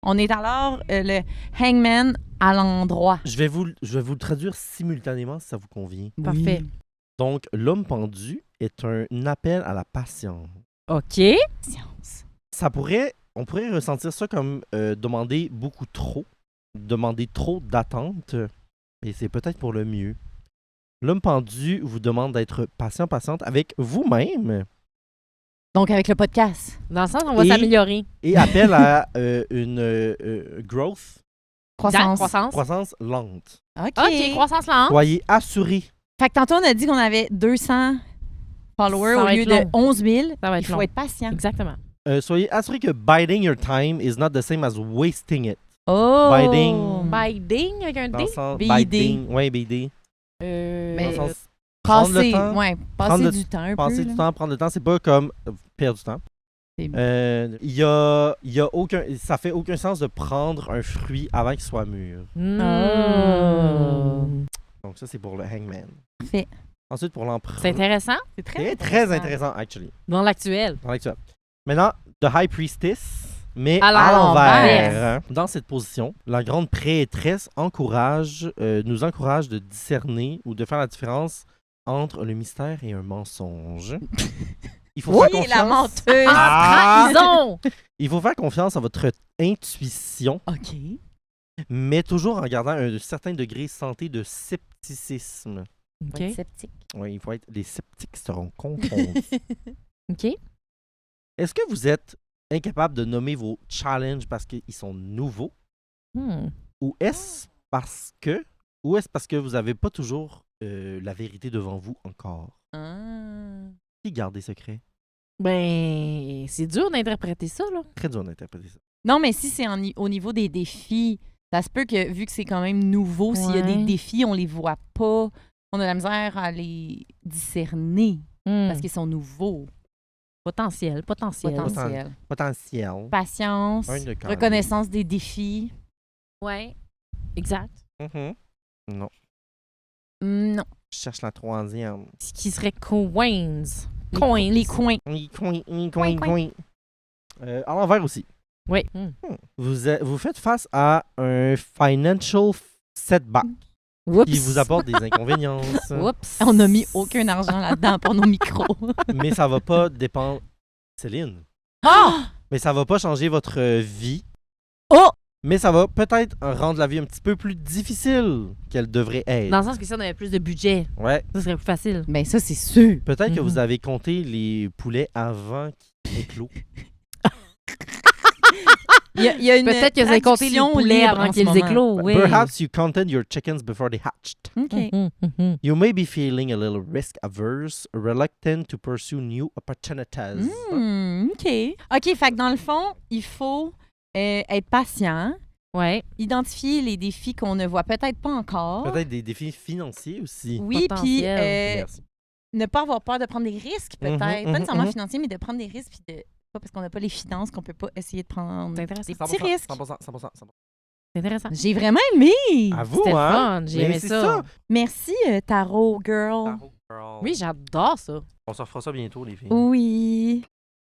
On est alors le hangman à l'endroit. Je vais vous le traduire simultanément si ça vous convient. Parfait. Donc, l'homme pendu est un appel à la patience. OK. Science. On pourrait ressentir ça comme demander beaucoup trop, demander trop d'attente, et c'est peut-être pour le mieux. L'homme pendu vous demande d'être patiente avec vous-même Donc, avec le podcast. Dans le sens, on va Et- s'améliorer. et appelle à une growth, Croissance. Croissance. lente. OK. OK, croissance lente. Soyez assurés. Fait que tantôt, on a dit qu'on avait 200 followers Ça au va lieu être de long. 11 000. Ça va Il être faut long. être patient. Exactement. Soyez assurés que biding your time is not the same as wasting it. Oh! Biding. Biding avec un Dans D. le sens BID. biding. Oui, BD. Dans Mais le sens prendre passer, le temps. ouais, prendre passer le- du temps un Passer peu. du là. temps, prendre le temps, c'est pas comme perdre du temps. C'est- Il y a aucun, ça fait aucun sens de prendre un fruit avant qu'il soit mûr. Mm. Donc ça, c'est pour le hangman. Parfait. Ensuite, pour l'empereur. C'est intéressant C'est C'est très intéressant, actually, dans l'actuel. dans l'actuel. Maintenant, The High Priestess, mais À à l'envers. l'envers. Dans cette position, la grande prêtresse nous encourage de discerner ou de faire la différence entre le mystère et un mensonge. Il faut faire Oui, la confiance. menteuse. Ah! Trahison! Il faut faire confiance à votre intuition OK. mais toujours en gardant un certain degré santé de scepticisme. OK. Faut être sceptique. Oui, il faut être. Les sceptiques seront confondus. OK. Est-ce que vous êtes incapable de nommer vos challenges parce qu'ils sont nouveaux? Ou est-ce parce que vous n'avez pas toujours la vérité devant vous encore? Qui garde des secrets? Ben, c'est dur d'interpréter ça, là. Très dur d'interpréter ça. Non, mais si c'est au niveau des défis, ça se peut que, vu que c'est quand même nouveau, s'il y a des Ouais. défis, on les voit pas. On a la misère à les discerner parce qu'ils sont nouveaux. Potentiel. Potentiel. Potentiel. Patience, Un de cœur. reconnaissance des défis. Ouais. Exact. Mhm. Non. Non. Je cherche la troisième. Ce qui serait coins. Les coins. Coin. À l'envers aussi. Oui. Vous faites face à un financial setback Oups. qui vous apporte des inconvéniences. Oups. On n'a mis aucun argent là-dedans pour nos micros. Mais ça va pas dépendre. Céline. Ah! Mais ça va pas changer votre vie. Oh! Mais ça va peut-être rendre la vie un petit peu plus difficile qu'elle devrait être. Dans le sens que si on avait plus de budget, Ouais. ça serait plus facile. Ben ça, c'est sûr. Peut-être que Mhm. vous avez compté les poulets avant qu'ils éclosent. Il y a une Peut-être que vous avez compté les traduction poulets libre avant en ce qu'ils moment. éclosent. Oui. Perhaps you counted your chickens before they hatched. OK. You may be feeling a little risk averse, reluctant to pursue new opportunities. OK. OK, fait que dans le fond, il faut être patient, Ouais. identifier les défis qu'on ne voit peut-être pas encore. Peut-être des défis financiers aussi. Oui, puis Potentiel. Merci. ne pas avoir peur de prendre des risques, peut-être. Mhm, Pas mhm, nécessairement mhm. financiers, mais de prendre des risques, puis de pas parce qu'on n'a pas les finances qu'on peut pas essayer de prendre C'est intéressant. des petits risques. 100%. C'est intéressant. J'ai vraiment aimé. À vous, C'était hein? fun. J'ai Mais aimé c'est ça. Merci, Tarot Girl. Tarot girl. Oui, j'adore ça. On se refera ça bientôt, les filles. Oui.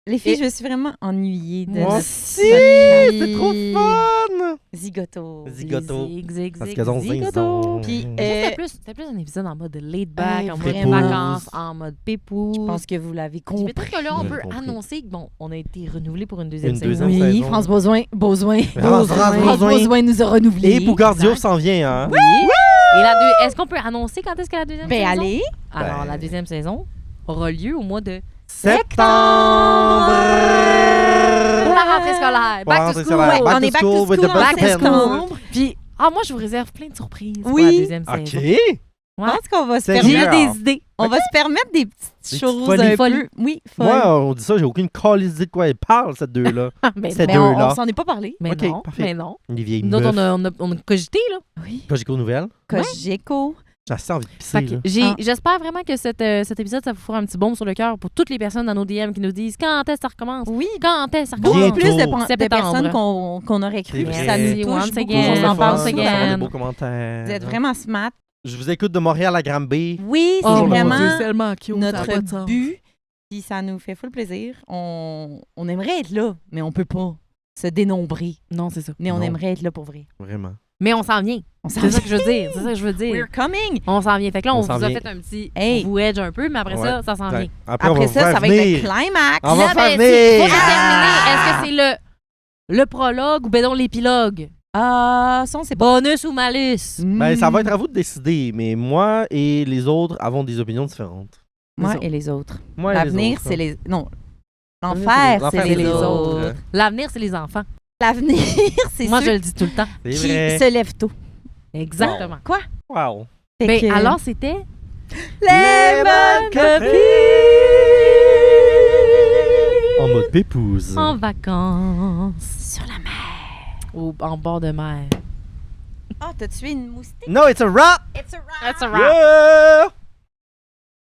Les filles, Et- je me suis vraiment ennuyée de Moi notre aussi! podcast. C'est trop fun! Zigoto. Zigoto. Zig, Parce zig, que dans zigoto. Puis, C'était plus un épisode en mode laid back, en mode vraiment. vacances, en mode pépou. je pense que vous l'avez Puis compris. peut-être que là, on Vous peut l'avez compris. annoncer que, bon, on a été renouvelé pour une deuxième Une saison. deuxième Oui, saison. France Bozoin France Bozoin. nous a renouvelés. Et Bougardio Exact. s'en vient, hein? Oui. Et est-ce qu'on peut annoncer quand est-ce que la deuxième Ben saison? allez. Alors, Ben- la deuxième saison aura lieu au mois de Septembre! pour la rentrée scolaire. Pour la Back to rentrée school. scolaire. Back on to est back school to with the school en back to septembre. Puis, moi, je vous réserve plein de surprises pour Oui. la deuxième saison. OK! Je pense qu'on va se C'est J'ai eu Seigneur. des idées. On va se permettre des petites Des choses petites un folies. peu. Oui, folles. Moi, on dit ça, j'ai aucune calice idée de quoi elle parle, cette deux-là. Mais C'est non. Mais on deux-là. s'en est pas parlé. Mais Ok, non. parfait. Mais non. Les vieilles Nous autres, meufs. on a cogité, là. Oui. Cogeco Nouvelles. Cogeco. J'ai assez envie de pisser, Fait que là. Ah. j'espère vraiment que cet épisode, ça vous fera un petit baume sur le cœur pour toutes les personnes dans nos DM qui nous disent quand est-ce que ça recommence? Oui. Quand est-ce que ça Beaucoup recommence? Bientôt. plus de Septembre. personnes qu'on aurait cru. C'est puis vrai. Ça nous touche Once beaucoup. again, On en parle once souvent. again. Des beaux commentaires. Vous êtes vraiment smart. Je vous écoute de Montréal à Granby. Oui, c'est Oh, mon vraiment Dieu, c'est tellement cute, ça a notre pas de sens. but. Puis ça nous fait full plaisir. On aimerait être là, mais on peut pas se dénombrer. Non, c'est ça. Mais on Non. aimerait être là pour vrai. Vraiment. Mais on s'en vient. On s'en C'est ça que je veux dire. C'est ça que je veux dire. We're coming. On s'en vient. Fait que là, On on s'en vous a vient. fait un petit Hey. vous edge un peu, mais après ça, Ouais. ça s'en vient. Après, on Après va ça, vous ça faire va être le venir. climax. On va Là, faire ben, c'est- venir. faut déterminer, est-ce que c'est le prologue ou ben non l'épilogue? Ah, ça, on sait pas. Bonus ou malus? Ben, ça va être à vous de décider, mais moi et les autres avons des opinions différentes. Moi ça. et les autres. Moi et les L'avenir, autres. c'est les... Non. L'avenir, L'enfer, c'est les les autres. autres. L'avenir, c'est les enfants. L'avenir, c'est Moi, je ceux le dis tout le temps. C'est qui vrai. se lèvent tôt. Exactement. Wow. Fait Ben, que- alors, c'était les bonnes copines! En mode pépouse. en vacances. Sur la mer. Ou en bord de mer. Ah, t'as tué une moustique? No, it's a wrap! It's a wrap. That's a wrap. Yeah!